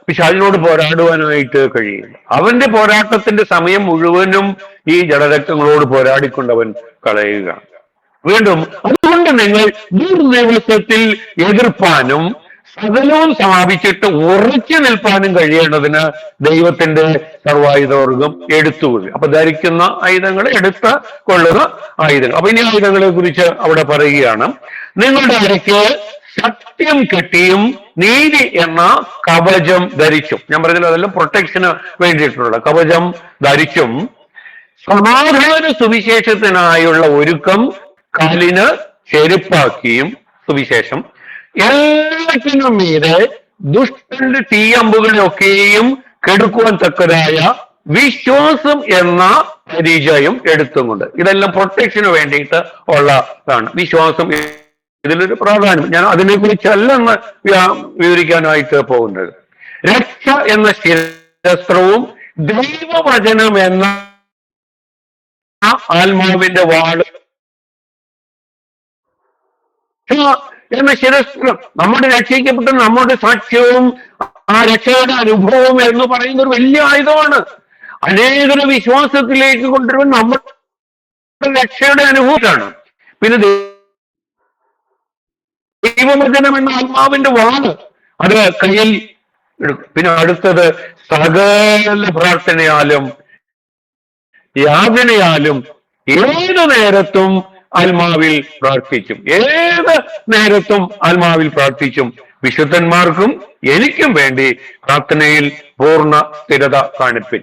പിശാചിനോട് പോരാടുവാനായിട്ട് കഴിയില്ല. അവന്റെ പോരാട്ടത്തിന്റെ സമയം മുഴുവനും ഈ ജഡരക്തങ്ങളോട് പോരാടിക്കൊണ്ടവൻ കളയുകയാണ്. വീണ്ടും അതുകൊണ്ട് നിങ്ങൾ ദുർനിവസത്തിൽ എതിർപ്പാനും സകലവും സമാപിച്ചിട്ട് ഉറച്ചു നിൽപ്പാനും കഴിയേണ്ടതിന് ദൈവത്തിന്റെ സർവായുധവർഗം എടുത്തുകൊള്ളുക. അപ്പൊ ധരിക്കുന്ന ആയുധങ്ങൾ, എടുത്ത കൊള്ളുന്ന ആയുധങ്ങൾ. അപ്പൊ ഇനി ആയുധങ്ങളെ കുറിച്ച് അവിടെ പറയുകയാണ്. നിങ്ങളുടെ അരയ്ക്ക് സത്യം കെട്ടിയും നീതി എന്ന കവചം ധരിച്ചും. ഞാൻ പറഞ്ഞില്ല, അതെല്ലാം പ്രൊട്ടക്ഷന് വേണ്ടിയിട്ടുള്ള കവചം ധരിച്ചും സമാധാന സുവിശേഷത്തിനായുള്ള ഒരുക്കം കാലിന് ചെരുപ്പാക്കിയും. സുവിശേഷം എല്ലാറ്റിനും മീതെ ദുഷ്ടന്റെ തീയമ്പുകളൊക്കെയും കെടുക്കുവാൻ തക്കതായ വിശ്വാസം എന്ന പരിചയം എടുത്തുകൊണ്ട്. ഇതെല്ലാം പ്രൊട്ടക്ഷന് വേണ്ടിയിട്ട് ഉള്ളതാണ്. വിശ്വാസം ഇതിലൊരു പ്രാധാന്യം. ഞാൻ അതിനെക്കുറിച്ചല്ല എന്ന് വിവരിക്കാനായിട്ട് പോകുന്നത്. രക്ഷ എന്ന ശിരസ്ത്രവും ദൈവവചനം എന്ന ആത്മാവിന്റെ വാള് എന്ന ശിരസ്ത്രം, നമ്മുടെ രക്ഷിക്കപ്പെട്ട നമ്മുടെ സാക്ഷ്യവും ആ രക്ഷയുടെ അനുഭവവും എന്ന് പറയുന്ന ഒരു വലിയ ആയുധമാണ്. അനേകര വിശ്വാസത്തിലേക്ക് കൊണ്ടുവരുവാൻ നമ്മുടെ രക്ഷയുടെ അനുഭവമാണ്. പിന്നെ ദൈവവചനം എന്ന ആത്മാവിന്റെ വാള് അത് കയ്യിൽ എടുക്കും. പിന്നെ അടുത്തത് സകല പ്രാർത്ഥനയാലും യാചനയാലും ഏത് നേരത്തും ആത്മാവിൽ പ്രാർത്ഥിച്ചും. ഏത് നേരത്തും ആത്മാവിൽ പ്രാർത്ഥിച്ചും വിശുദ്ധന്മാർക്കും എനിക്കും വേണ്ടി പ്രാർത്ഥനയിൽ പൂർണ്ണ സ്ഥിരത കാണിപ്പിൻ.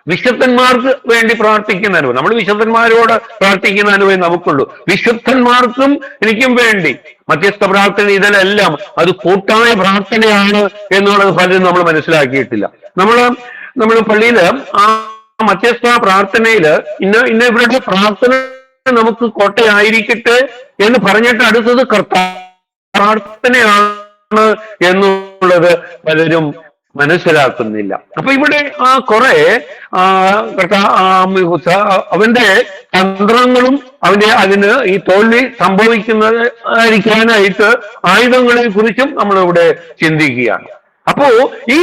വിശുദ്ധന്മാർക്ക് വേണ്ടി പ്രാർത്ഥിക്കുന്ന അനുഭവം, നമ്മൾ വിശുദ്ധന്മാരോട് പ്രാർത്ഥിക്കുന്ന അനുഭവം നമുക്കുള്ളൂ. വിശുദ്ധന്മാർക്കും എനിക്കും വേണ്ടി മധ്യസ്ഥ പ്രാർത്ഥന, ഇതിലെല്ലാം അത് കൂട്ടായ പ്രാർത്ഥനയാണ് എന്നുള്ളത് പലരും നമ്മൾ മനസ്സിലാക്കിയിട്ടില്ല. നമ്മൾ പള്ളിയില് ആ മധ്യസ്ഥ പ്രാർത്ഥനയില് ഇവരുടെ പ്രാർത്ഥന നമുക്ക് കോട്ടയായിരിക്കട്ടെ എന്ന് പറഞ്ഞിട്ട് അടുത്തത് പ്രാർത്ഥനയാണ് എന്നുള്ളത് പലരും മനസ്സിലാക്കുന്നില്ല. അപ്പൊ ഇവിടെ കുറെ അവന്റെ തന്ത്രങ്ങളും അതിന് ഈ തോൽവി സംഭവിക്കുന്നതായിരിക്കാനായിട്ട് ആയുധങ്ങളെ കുറിച്ചും നമ്മളിവിടെ ചിന്തിക്കുകയാണ്. അപ്പോ ഈ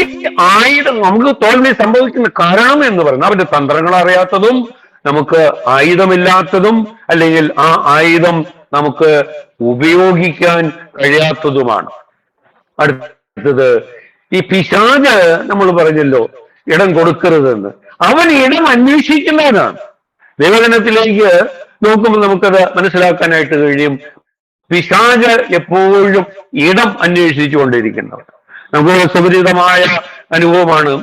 ആയുധം നമുക്ക് തോൽവി സംഭവിക്കുന്ന കാരണം എന്ന് പറയുന്നത് അവന്റെ തന്ത്രങ്ങൾ അറിയാത്തതും നമുക്ക് ആയുധമില്ലാത്തതും അല്ലെങ്കിൽ ആ ആയുധം നമുക്ക് ഉപയോഗിക്കാൻ കഴിയാത്തതുമാണ്. അടുത്തത് ഈ പിശാച് നമ്മൾ പറഞ്ഞല്ലോ ഇടം കൊടുക്കരുതെന്ന്. അവൻ ഇടം അന്വേഷിക്കുന്നവനാണ്. ദൈവജനത്തിലേക്ക് നോക്കുമ്പോൾ നമുക്കത് മനസ്സിലാക്കാനായിട്ട് കഴിയും. പിശാച് എപ്പോഴും ഇടം അന്വേഷിച്ചു കൊണ്ടിരിക്കുന്നവർ. നമുക്ക് സുപരിചിതമായ അനുഭവമാണ്.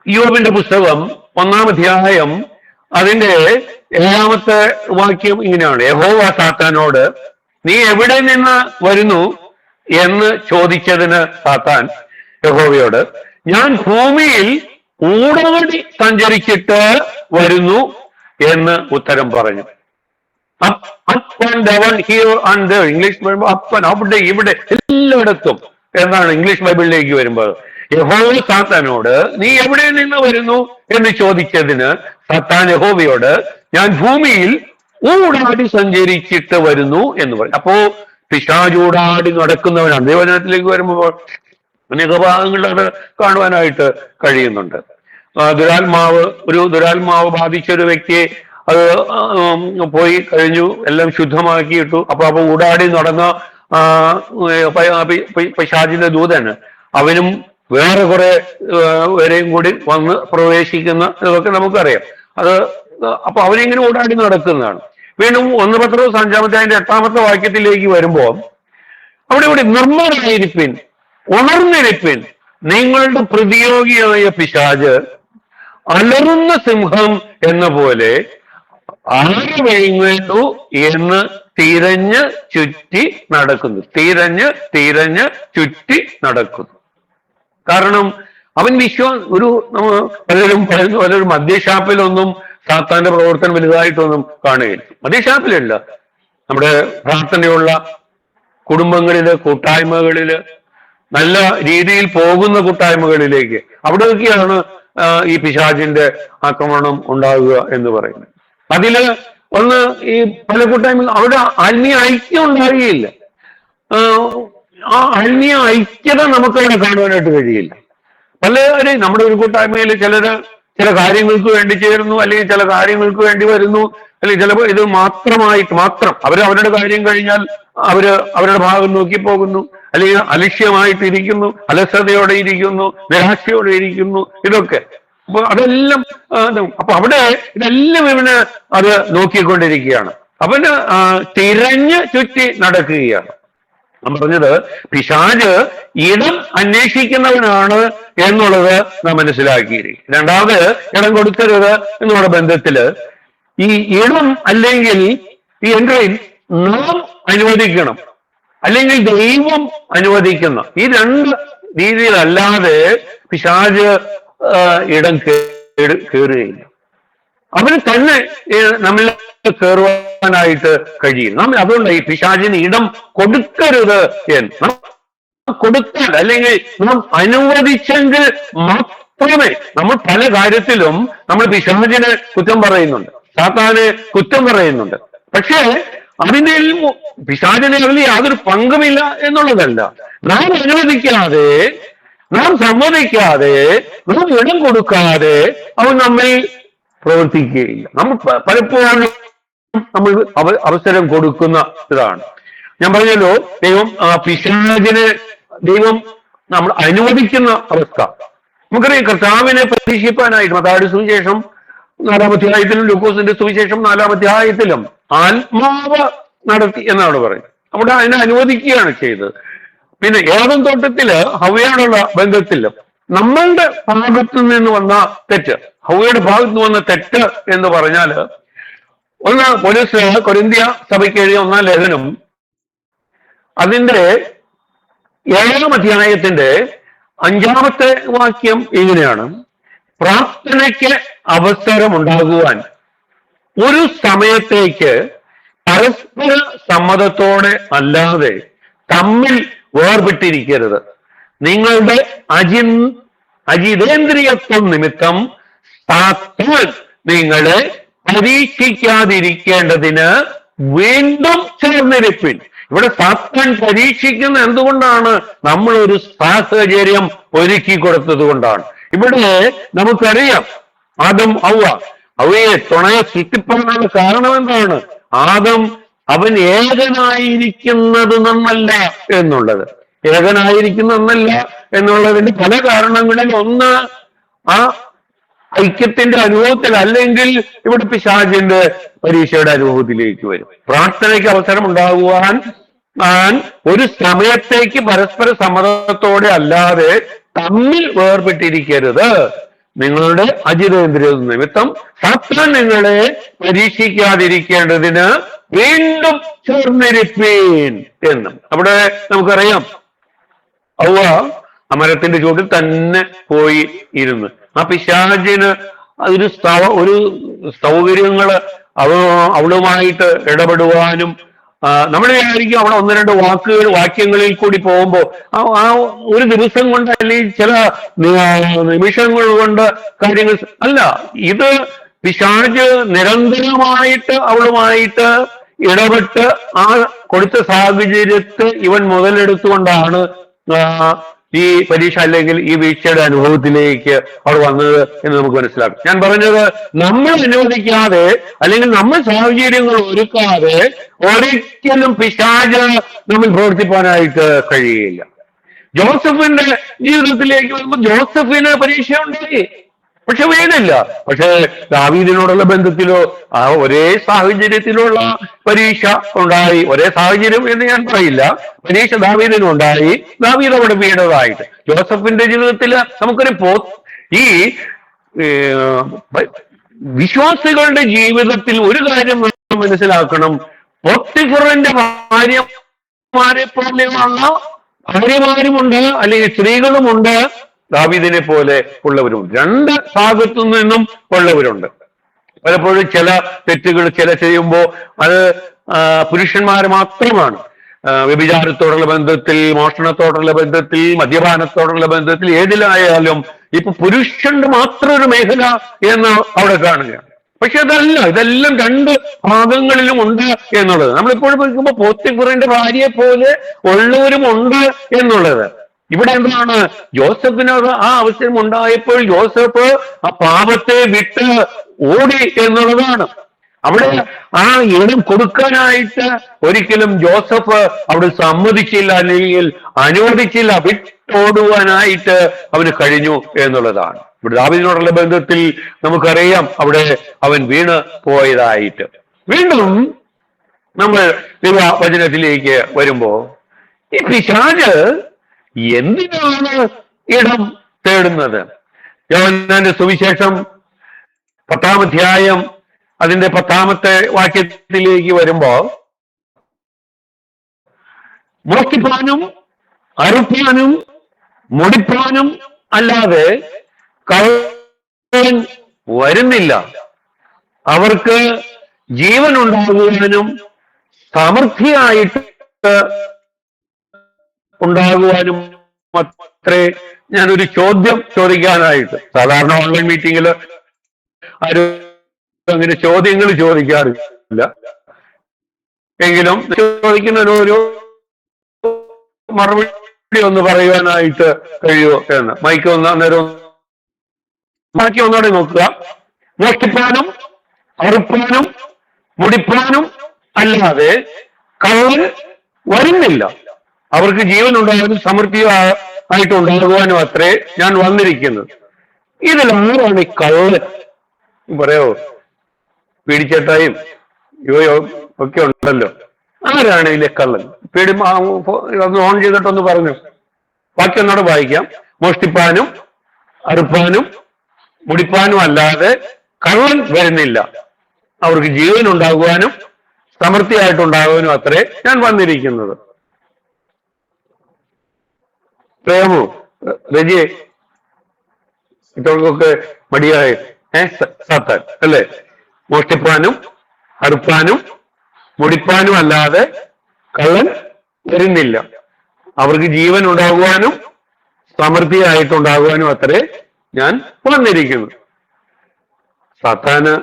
യോബിന്റെ പുസ്തകം 1-ാം അധ്യായം അതിന്റെ ഏഴാമത്തെ വാക്യം ഇങ്ങനെയാണ്: യഹോവ സാത്താനോട് നീ എവിടെ നിന്ന് വരുന്നു എന്ന് ചോദിച്ചതിന് സാത്താൻ യഹോവയോട് ഞാൻ ഭൂമിയിൽ ഊടാടി സഞ്ചരിച്ചിട്ട് വരുന്നു എന്ന് ഉത്തരം പറഞ്ഞു. Up and down here and there. English വരുമ്പോൾ അപ്പൻ അവിടെ ഇവിടെ എല്ലായിടത്തും എന്നാണ് ഇംഗ്ലീഷ് ബൈബിളിലേക്ക് വരുമ്പോൾ. യഹോവ സാത്താനോട് നീ എവിടെ നിന്ന് വരുന്നു എന്ന് ചോദിച്ചതിന് സാത്താൻ യഹോവയോട് ഞാൻ ഭൂമിയിൽ ഊടാടി സഞ്ചരിച്ചിട്ട് വരുന്നു എന്ന് പറയും. അപ്പോ പിശാചൂടാടി നടക്കുന്നവനാണ്. ദൈവജനത്തിലേക്ക് വരുമ്പോൾ അനേക ഭാഗങ്ങളിൽ അത് കാണുവാനായിട്ട് കഴിയുന്നുണ്ട്. ഒരു ദുരാത്മാവ് ബാധിച്ച ഒരു വ്യക്തിയെ അത് പോയി കഴിഞ്ഞു, എല്ലാം ശുദ്ധമാക്കിയിട്ടു. അപ്പൊ ഊടാടി നടന്ന പിശാചിന്റെ ദൂതന് അവനും വേറെ കുറെ വരെയും കൂടി വന്ന് പ്രവേശിക്കുന്ന ഇതൊക്കെ നമുക്കറിയാം. അപ്പൊ അവനിങ്ങനെ ഊടാടി നടക്കുന്നതാണ്. വീണ്ടും 1 പത്രോസ് 5-ാമത്തെ 8-ാമത്തെ വാക്യത്തിലേക്ക് വരുമ്പോ അവിടെ നിർമ്മലമായിരിപ്പിൻ, ഉണർന്നിരിപ്പിൻ, നിങ്ങളുടെ പ്രതിയോഗിയായ പിശാച് അലറുന്ന സിംഹം എന്ന പോലെ ആര് വിഴുങ്ങേണ്ടു എന്ന് തിരഞ്ഞ് ചുറ്റി നടക്കുന്നു. തിരഞ്ഞ് ചുറ്റി നടക്കുന്നു. കാരണം അവൻ പലരും മദ്യഷാപ്പിലൊന്നും സാത്താന്റെ പ്രവർത്തനം വലുതായിട്ടൊന്നും കാണുകയില്ല. മദ്യഷാപ്പിലല്ല, നമ്മുടെ പ്രാർത്ഥനയുള്ള കുടുംബങ്ങളില്, കൂട്ടായ്മകളില്, നല്ല രീതിയിൽ പോകുന്ന കൂട്ടായ്മകളിലേക്ക് അവിടെയൊക്കെയാണ് ഈ പിശാചിന്റെ ആക്രമണം ഉണ്ടാകുക എന്ന് പറയുന്നത്. അതില് ഒന്ന് ഈ പല കൂട്ടായ്മ അവിടെ ആത്മീയ ഐക്യം ഉണ്ടാകുകയില്ല. ആ ആത്മീയ ഐക്യത നമുക്കവിടെ കാണുവാനായിട്ട് കഴിയില്ല. പലരും നമ്മുടെ ഒരു കൂട്ടായ്മയിൽ ചില കാര്യങ്ങൾക്ക് വേണ്ടി ചേരുന്നു, അല്ലെങ്കിൽ ചില കാര്യങ്ങൾക്ക് വേണ്ടി വരുന്നു, അല്ലെങ്കിൽ ചിലപ്പോൾ ഇത് മാത്രം അവരുടെ കാര്യം കഴിഞ്ഞാൽ അവരുടെ ഭാഗം നോക്കി പോകുന്നു, അല്ലെങ്കിൽ അലക്ഷ്യമായിട്ട് ഇരിക്കുന്നു, അലസതയോടെ ഇരിക്കുന്നു, നിരാശയോടെ ഇരിക്കുന്നു. ഇതൊക്കെ അപ്പൊ അതെല്ലാം അവിടെ ഇതെല്ലാം ഇവന് അത് നോക്കിക്കൊണ്ടിരിക്കുകയാണ്. അവന് തിരഞ്ഞ് ചുറ്റി നടക്കുകയാണ്. ഞാൻ പറഞ്ഞത് പിശാച് ഇടം അന്വേഷിക്കുന്നവനാണ് എന്നുള്ളത് നാം മനസ്സിലാക്കിയിരിക്കും. രണ്ടാമത്, ഇടം കൊടുക്കരുത് എന്നുള്ള ബന്ധത്തില് ഈ ഇടം അല്ലെങ്കിൽ ഈ എൻട്രി നാം അനുവദിക്കണം, അല്ലെങ്കിൽ ദൈവം അനുവദിക്കുന്ന ഈ രണ്ട് രീതിയിലല്ലാതെ പിശാച് ഇടം കയറുകയില്ല. അവന് തന്നെ നമ്മളിൽ കയറുവാനായിട്ട് കഴിയും. നാം അതുകൊണ്ട് ഈ പിശാചിന് ഇടം കൊടുക്കരുത് എന്ന് കൊടുത്താൽ, അല്ലെങ്കിൽ നാം അനുവദിച്ചെങ്കിൽ മാത്രമേ. നമ്മൾ പല കാര്യത്തിലും നമ്മൾ പിശാചിനെ കുറ്റം പറയുന്നുണ്ട്, സാത്താനെ കുറ്റം പറയുന്നുണ്ട്. പക്ഷേ അതിന്റെ പിശാചിനെ അതിൽ യാതൊരു പങ്കുമില്ല എന്നുള്ളതല്ല. നാം അനുവദിക്കാതെ, നാം സമ്മതിക്കാതെ, നാം ഇടം കൊടുക്കാതെ അവൻ നമ്മിൽ പ്രവർത്തിക്കുകയില്ല. നമ്മൾ പലപ്പോഴും നമ്മൾ അവസരം കൊടുക്കുന്ന ഇതാണ്. ഞാൻ പറഞ്ഞല്ലോ, പിശാചിനെ ദൈവം നമ്മൾ അനുവദിക്കുന്ന അവസ്ഥ. നമുക്കറിയാം, കർത്താവിനെ പരീക്ഷിപ്പാനായിട്ട് മത്തായിയുടെ സുവിശേഷം 4-ാം അധ്യായത്തിലും ലൂക്കോസിന്റെ സുവിശേഷം 4-ാം അധ്യായത്തിലും ആത്മാവ് നടത്തി എന്നാണ് പറയുന്നത്. അവിടെ അതിനെ അനുവദിക്കുകയാണ് ചെയ്തത്. പിന്നെ ഏദൻ തോട്ടത്തില് ഹവ്വയോടുള്ള ബന്ധത്തില് നമ്മളുടെ ഭാഗത്തു നിന്ന് വന്ന തെറ്റ്, ഹവ്വയുടെ ഭാഗത്ത് നിന്ന് വന്ന തെറ്റ് എന്ന് പറഞ്ഞാല്, പൗലോസ് കൊരിന്ത്യ സഭയ്ക്ക് എഴുതിയ 1-ാം ലേഖനം അതിന്റെ 7-ാം അധ്യായത്തിന്റെ 5-ാമത്തെ വാക്യം ഇങ്ങനെയാണ്: പ്രാർത്ഥനയ്ക്ക് അവസരമുണ്ടാകുവാൻ ഒരു സമയത്തേക്ക് പരസ്പര സമ്മതത്തോടെ അല്ലാതെ തമ്മിൽ വേർപെട്ടിരിക്കരുത്. നിങ്ങളുടെ അജിതേന്ദ്രിയത്വം നിമിത്തം സാത്താൻ നിങ്ങളെ പരീക്ഷിക്കാതിരിക്കേണ്ടതിന് വീണ്ടും ചേർന്നിരിപ്പിൻ. ഇവിടെ സാത്താൻ പരീക്ഷിക്കുന്ന എന്തുകൊണ്ടാണ്? നമ്മളൊരു സാഹചര്യം ഒരുക്കി കൊടുത്തത് കൊണ്ടാണ്. ഇവിടെ നമുക്കറിയാം, അവയെ തുണയെ സൃഷ്ടിപ്പാനുള്ള കാരണം എന്താണ്? അവൻ ഏകനായിരിക്കുന്നത് നന്നല്ല എന്നുള്ളത്. എന്നുള്ളതിന്റെ പല കാരണങ്ങളിൽ ഒന്ന് ആ ഐക്യത്തിന്റെ അനുഭവത്തിൽ, അല്ലെങ്കിൽ ഇവിടെ പിശാചിന്റെ പരീക്ഷയുടെ അനുഭവത്തിലേക്ക് വരും. പ്രാർത്ഥനയ്ക്ക് അവസരം ഉണ്ടാകുവാൻ ഒരു സമയത്തേക്ക് പരസ്പര സമ്മതത്തോടെ അല്ലാതെ തമ്മിൽ വേർപെട്ടിരിക്കരുത്. നിങ്ങളുടെ അജിതേന്ദ്രിയ നിമിത്തം സാത്താൻ നിങ്ങളെ പരീക്ഷിക്കാതിരിക്കേണ്ടതിന് വീണ്ടും ചേർന്നിരിപ്പീൻ എന്നും. അവിടെ നമുക്കറിയാം അവ ആ മരത്തിന്റെ ചുവട്ടിൽ തന്നെ പോയി ഇരുന്ന് ആ പിശാചിന് ഒരു സൗകര്യങ്ങള് അവളുമായിട്ട് ഇടപെടുവാനും നമ്മൾ വിചാരിക്കും അവിടെ ഒന്ന് രണ്ട് വാക്യങ്ങളിൽ കൂടി പോകുമ്പോൾ ആ ഒരു ദിവസം കൊണ്ട് അല്ലെങ്കിൽ ചില നിമിഷങ്ങൾ കൊണ്ട് കാര്യങ്ങൾ അല്ല. ഇത് പിശാച് നിരന്തരമായിട്ട് അവളുമായിട്ട് ഇടപെട്ട് ആ കൊടുത്ത സാഹചര്യത്തെ ഇവൻ മുതലെടുത്തുകൊണ്ടാണ് ഈ പരീക്ഷ അല്ലെങ്കിൽ ഈ വീഴ്ചയുടെ അനുഭവത്തിലേക്ക് അവർ വന്നത് എന്ന് നമുക്ക് മനസ്സിലാക്കും. ഞാൻ പറഞ്ഞത് നമ്മൾ അനുവദിക്കാതെ അല്ലെങ്കിൽ നമ്മൾ സാഹചര്യങ്ങൾ ഒരുക്കാതെ ഒരിക്കലും പിശാച് നമ്മൾ പ്രവർത്തിപ്പാനായിട്ട് കഴിയില്ല. ജോസഫിന്റെ ജീവിതത്തിലേക്ക് വരുമ്പോൾ ജോസഫിന് പരീക്ഷ ഉണ്ടായി, പക്ഷെ വീണില്ല. പക്ഷെ ദാവീദിനോടുള്ള ബന്ധത്തിലോ ആ ഒരേ സാഹചര്യത്തിലുള്ള പരീക്ഷ ഉണ്ടായി. ഒരേ സാഹചര്യം എന്ന് ഞാൻ പറയില്ല, പരീക്ഷ ദാവീദിനുണ്ടായി, ദാവീദ് അവിടെ വീണതായിട്ട്. ജോസഫിന്റെ ജീവിതത്തിൽ നമുക്കൊരു ഈ വിശ്വാസികളുടെ ജീവിതത്തിൽ ഒരു കാര്യം മനസ്സിലാക്കണം. പോത്തിഫറിന്റെ ഭാര്യമാരെ പോലെയുള്ള ഭാര്യമാരുമുണ്ട്, അല്ലെങ്കിൽ സ്ത്രീകളുമുണ്ട്, ദാവീദിനെ പോലെ ഉള്ളവരുണ്ട്. രണ്ട് ഭാഗത്തു നിന്നും ഉള്ളവരുണ്ട്. പലപ്പോഴും ചില തെറ്റുകൾ ചെയ്യുമ്പോൾ അത് പുരുഷന്മാർ മാത്രമാണ്. വ്യഭിചാരത്തോടുള്ള ബന്ധത്തിൽ, മോഷണത്തോടുള്ള ബന്ധത്തിൽ, മദ്യപാനത്തോടുള്ള ബന്ധത്തിൽ, ഏതിലായാലും ഇപ്പൊ പുരുഷന്റെ മാത്രം ഒരു മേഖല എന്ന് അവിടെ കാണുകയാണ്. പക്ഷെ അതല്ല, ഇതെല്ലാം രണ്ട് ഭാഗങ്ങളിലും ഉണ്ട് എന്നുള്ളത് നമ്മളിപ്പോഴും നോക്കുമ്പോൾ പോത്തിഫറിന്റെ ഭാര്യയെ പോലെ ഉള്ളവരും ഉണ്ട് എന്നുള്ളത്. ഇവിടെ എന്താണ്, ജോസഫിന് ആ അവസരം ഉണ്ടായപ്പോൾ ജോസഫ് ആ പാപത്തെ വിട്ട് ഓടി എന്നുള്ളതാണ്. അവിടെ ആ ഇടം കൊടുക്കാനായിട്ട് ഒരിക്കലും ജോസഫ് അവിടെ സമ്മതിച്ചില്ല, അല്ലെങ്കിൽ അനുവദിച്ചില്ല. വിട്ടോടുവാനായിട്ട് അവന് കഴിഞ്ഞു എന്നുള്ളതാണ്. ഇവിടെ ദാവീദിനോടുള്ള ബന്ധത്തിൽ നമുക്കറിയാം അവിടെ അവൻ വീണ് പോയതായിട്ട്. വീണ്ടും നമ്മൾ ദൈവവചനത്തിലേക്ക് വരുമ്പോ ഈ പിശാച് എന്തിനാണ് ഇടം തേടുന്നത്? യോഹന്നാന്റെ സുവിശേഷം 10-ാം അധ്യായം അതിന്റെ 10-ാമത്തെ വാക്യത്തിലേക്ക് വരുമ്പോ മോഷ്ടിപ്പാനും അറുപ്പാനും മുടിപ്പാനും അല്ലാതെ കള്ളൻ വരുന്നില്ല, അവർക്ക് ജീവൻ ഉണ്ടാകുവാനും സമൃദ്ധിയായിട്ട് ഉണ്ടാകുവാനും അത്രേ. ഞാനൊരു ചോദ്യം ചോദിക്കാനായിട്ട്, സാധാരണ ഓൺലൈൻ മീറ്റിങ്ങിൽ ആരും അങ്ങനെ ചോദ്യങ്ങൾ ചോദിക്കാറില്ല, എങ്കിലും ചോദിക്കുന്നതിനൊരു മറുപടി ഒന്ന് പറയുവാനായിട്ട് കഴിയുമോ എന്ന്. മൈക്ക് അന്നേരം ബാക്കി ഒന്നുകൂടെ നോക്കുക. മോഷ്ടിപ്പാനും അറുപ്പാനും മുടിപ്പാനും അല്ലാതെ കള്ളൻ വരുന്നില്ല, അവർക്ക് ജീവൻ ഉണ്ടാകാനും സമൃദ്ധിയായിട്ട് ഉണ്ടാകുവാനും അത്രേ ഞാൻ വന്നിരിക്കുന്നത്. ഇതിലാരാണ് ഈ കള്ളൻ? പറയോ, പീഡിച്ചേട്ടായും യോയോ ഒക്കെ ഉണ്ടല്ലോ, ആരാണ് ഇതിലെ കള്ളൻ? ഒന്ന് ഓൺ ചെയ്തിട്ടൊന്ന് പറഞ്ഞു. ബാക്കി ഒന്നോടെ വായിക്കാം. മോഷ്ടിപ്പാനും അറുപ്പാനും മുടിപ്പാനും അല്ലാതെ കള്ളൻ വരുന്നില്ല, അവർക്ക് ജീവൻ ഉണ്ടാകുവാനും സമൃദ്ധിയായിട്ടുണ്ടാകുവാനും അത്രേ ഞാൻ വന്നിരിക്കുന്നത്. പ്രേമോ, രജിയെ, ഇതൊക്കെ മടിയായ സാത്താൻ അല്ലേ? മോഷ്ടിപ്പാനും അറുപ്പാനും മുടിപ്പാനും അല്ലാതെ കള്ളൻ വരുന്നില്ല, അവർക്ക് ജീവൻ ഉണ്ടാകുവാനും സമൃദ്ധിയായിട്ടുണ്ടാകുവാനും അത്രേ ഞാൻ വന്നിരിക്കുന്നു. സാത്താന്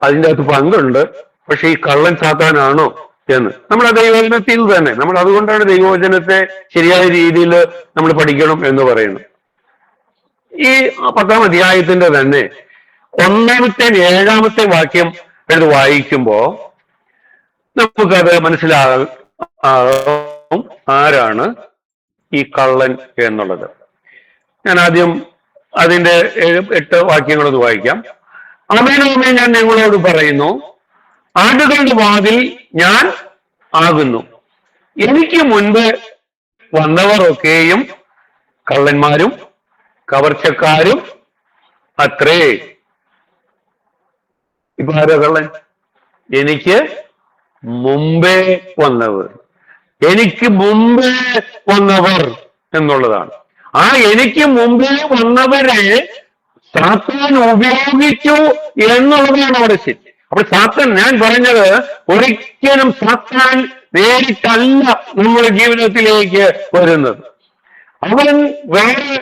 അതിൻ്റെ അകത്ത് പങ്കുണ്ട്. പക്ഷെ ഈ കള്ളൻ സാത്താനാണോ എന്ന് നമ്മൾ ആ ദൈവവചനത്തിൽ തന്നെ, നമ്മൾ അതുകൊണ്ടാണ് ദൈവവചനത്തെ ശരിയായ രീതിയിൽ നമ്മൾ പഠിക്കണം എന്ന് പറയുന്നത്. ഈ 10-ാം അധ്യായത്തിന്റെ തന്നെ 1-ാമത്തെ 7-ാമത്തെ വാക്യം എടുത്ത് വായിക്കുമ്പോ നമുക്കത് മനസ്സിലാകും ആരാണ് ഈ കള്ളൻ എന്നുള്ളത്. ഞാൻ ആദ്യം അതിന്റെ 8 വാക്യങ്ങളൊന്ന് വായിക്കാം. ആമേനാമേ, ഞാൻ നിങ്ങളോട് പറയുന്നു, ആടുകളുടെ വാതിൽ ഞാൻ ആകുന്നു. എനിക്ക് മുൻപ് വന്നവർ ഒക്കെയും കള്ളന്മാരും കവർച്ചക്കാരും അത്രേ. ഇപ്പൊ ആരോ കള്ളൻ? എനിക്ക് മുമ്പേ വന്നവർ, എനിക്ക് മുമ്പേ വന്നവർ എന്നുള്ളതാണ്. ആ എനിക്ക് മുമ്പേ വന്നവരെ സാത്താൻ ഉപയോഗിച്ചു എന്നുള്ളതാണ് അവിടെ ശരി. അപ്പോൾ സാത്താൻ, ഞാൻ പറഞ്ഞത് ഒരിക്കലും സാത്താൻ നേരിട്ടല്ല നമ്മുടെ ജീവിതത്തിലേക്ക് വരുന്നത്. അവൻ വേറെ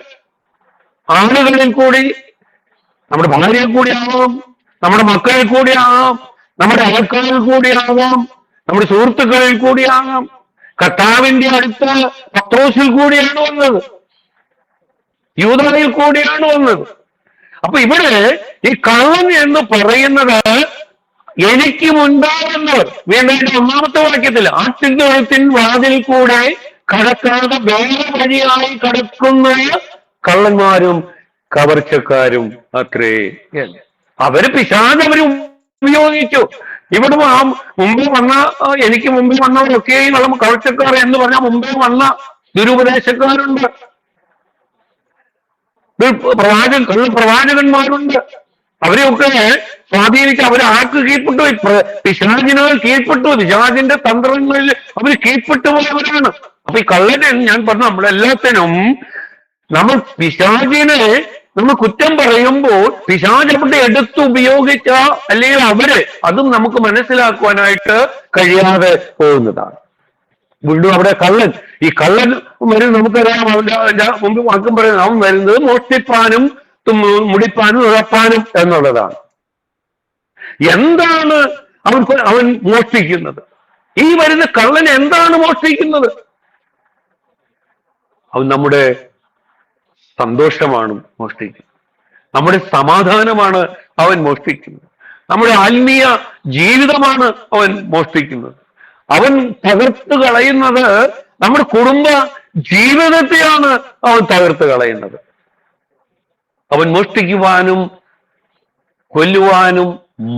ആളുകളിൽ കൂടി, നമ്മുടെ ഭാര്യയിൽ കൂടി ആവാം, നമ്മുടെ മക്കളിൽ കൂടി ആവാം, നമ്മുടെ അയൽക്കാരിൽ കൂടി ആവാം, നമ്മുടെ സുഹൃത്തുക്കളിൽ കൂടി ആകാം, കർത്താവിന്റെ അടുത്ത പത്രോസിൽ കൂടിയാണ് വന്നത്, യൂദായിൽ കൂടിയാണ് വന്നത്. അപ്പൊ ഇവിടെ ഈ കള്ളൻ എന്ന് പറയുന്നത് എനിക്ക് മുൻപാകുന്നവർ. വീണ്ടും ഒന്നാമത്തെ വാക്യത്തിൽ ആട്ടിൻതൊഴുത്തിൻ വാതിൽ കൂടെ കടക്കാതെ വേറെ വഴിയായി കടക്കുന്ന കള്ളന്മാരും കവർച്ചക്കാരും അത്രേ. അവര് പിശാച് അവര് ഉപയോഗിച്ചു. ഇവിടെ മുമ്പ് വന്ന, എനിക്ക് മുമ്പ് വന്നവരൊക്കെയും കവർച്ചക്കാർ എന്ന് പറഞ്ഞാൽ മുമ്പേ വന്ന ദുരുപദേശക്കാരുണ്ട്, പ്രവാചകന്മാരുണ്ട്. അവരെയൊക്കെ സ്വാധീനിച്ച് അവർ ആർക്ക് കീഴ്പ്പെട്ടു? പിശാചിനാൽ കീഴ്പ്പെട്ടു. പിശാചിന്റെ തന്ത്രങ്ങളിൽ അവർ കീഴ്പ്പെട്ടു പോയവരാണ്. അപ്പൊ ഈ കള്ളനെ ഞാൻ പറഞ്ഞു, നമ്മളെല്ലാത്തിനും നമ്മൾ പിശാചിനെ നമ്മൾ കുറ്റം പറയുമ്പോൾ പിശാച് അവിടെ എടുത്തുപയോഗിച്ച അല്ലെങ്കിൽ അവര് അതും നമുക്ക് മനസ്സിലാക്കുവാനായിട്ട് കഴിയാതെ പോകുന്നതാണ്. വീണ്ടും അവിടെ കള്ളൻ, ഈ കള്ളൻ വരും, നമുക്കറിയാം അവന്റെ മുമ്പ് വാക്കും പറയുന്നത്, അവൻ വരുന്നത് മോഷ്ടിപ്പാനും മുടിപ്പാനും ഉഴപ്പാനും എന്നുള്ളതാണ്. എന്താണ് അവൻ മോഷ്ടിക്കുന്നത്? ഈ വരുന്ന കള്ളൻ എന്താണ് മോഷ്ടിക്കുന്നത്? അവൻ നമ്മുടെ സന്തോഷമാണ് മോഷ്ടിക്കുന്നത്, നമ്മുടെ സമാധാനമാണ് അവൻ മോഷ്ടിക്കുന്നത്, നമ്മുടെ ആത്മീയ ജീവിതമാണ് അവൻ മോഷ്ടിക്കുന്നത്. അവൻ തകർത്ത് കളയുന്നത് നമ്മുടെ കുടുംബ ജീവിതത്തെയാണ് അവൻ തകർത്ത് കളയുന്നത്. അവൻ മോഷ്ടിക്കുവാനും കൊല്ലുവാനും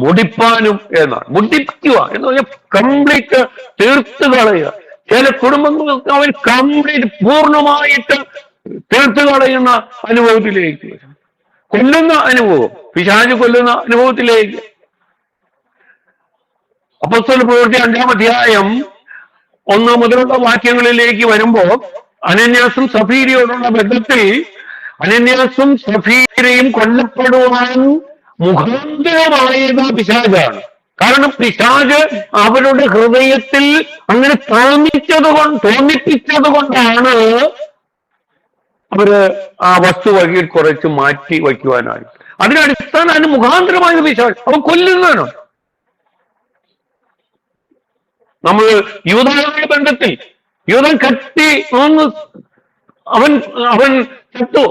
മുടിപ്പാനും എന്നാണ്. മുടിക്കുക എന്ന് പറഞ്ഞാൽ കംപ്ലീറ്റ് തീർത്ത് കളയുക. ചില കുടുംബങ്ങൾക്ക് അവൻ കംപ്ലീറ്റ് പൂർണ്ണമായിട്ട് തീർത്ത് കളയുന്ന അനുഭവത്തിലേക്ക്, കൊല്ലുന്ന അനുഭവം, പിശാച് കൊല്ലുന്ന അനുഭവത്തിലേക്ക്. അപ്പോസ്തല പ്രവൃത്തി 5-ാം അധ്യായം 1 മുതലുള്ള വാക്യങ്ങളിലേക്ക് വരുമ്പോ അനന്യാസും സഫീരയോടുള്ള ബന്ധത്തിൽ അനന്യാസും സഫീരയും കൊല്ലപ്പെടുവാൻ മുഖാന്തരമായത് പിശാചാണ്. കാരണം പിശാച് അവരുടെ ഹൃദയത്തിൽ അങ്ങനെ തോന്നിപ്പിച്ചത് കൊണ്ടാണ് അവര് ആ വസ്തു വകയിൽ കുറച്ച് മാറ്റി വയ്ക്കുവാനായി. അതിനടിസ്ഥാനം അതിന് മുഖാന്തരമായത് പിശാച്, അവൻ കൊല്ലുന്നവനാണ്. നമ്മൾ യൂദായുടെ ബന്ധത്തിൽ യൂദൻ കത്തി അവൻ ചത്തു.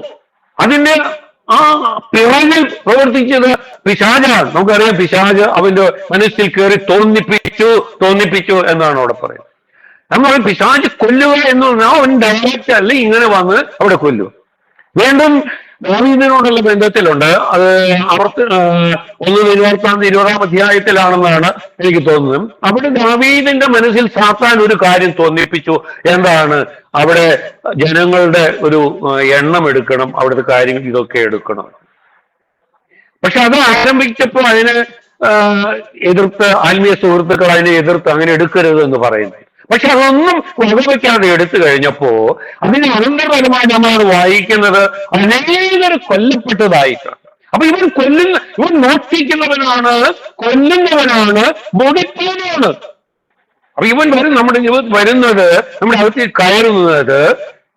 അതിന്റെ ആ പിറകിൽ പ്രവർത്തിച്ചത് പിശാചാണ്. നമുക്കറിയാം, പിശാച് അവന്റെ മനസ്സിൽ കയറി തോന്നിപ്പിച്ചു എന്നാണ് അവിടെ പറയുന്നത്. നമ്മൾ പിശാച് കൊല്ലുക എന്ന് പറഞ്ഞാൽ അവൻ ഡയറക്റ്റ് അല്ല, ഇങ്ങനെ വന്ന് അവിടെ കൊല്ലുക. വീണ്ടും ദാവീദിനോടുള്ള ബന്ധത്തിലുണ്ട്. അത് 1:20-ാം അധ്യായത്തിലാണെന്നാണ് എനിക്ക് തോന്നുന്നത്. അവിടെ ദാവീദിന്റെ മനസ്സിൽ സാത്താൻ ഒരു കാര്യം തോന്നിപ്പിച്ചു. എന്താണ്? അവിടെ ജനങ്ങളുടെ ഒരു എണ്ണം എടുക്കണം, അവിടുത്തെ കാര്യങ്ങൾ ഇതൊക്കെ എടുക്കണം. പക്ഷെ അത് ആരംഭിച്ചപ്പോൾ അതിനെ എതിർത്ത് ആത്മീയ സുഹൃത്തുക്കൾ അതിനെ എതിർത്ത് അങ്ങനെ എടുക്കരുത് എന്ന് പറയുന്നത്. പക്ഷെ അതൊന്നും വകവയ്ക്കാതെ എടുത്തു കഴിഞ്ഞപ്പോ അതിന് അനന്തരഫലമായി നമ്മൾ വായിക്കുന്നത് അനേകർ കൊല്ലപ്പെട്ടതായിട്ടാണ്. അപ്പൊ ഇവൻ മോഷ്ടിക്കുന്നവനാണ്, കൊല്ലുന്നവനാണ്, മുടിക്കുന്നവനാണ്. അപ്പൊ ഇവൻ നമ്മുടെ ജീവിതത്തിൽ വരുന്നത്, നമ്മുടെ അകത്തിൽ കയറുന്നത്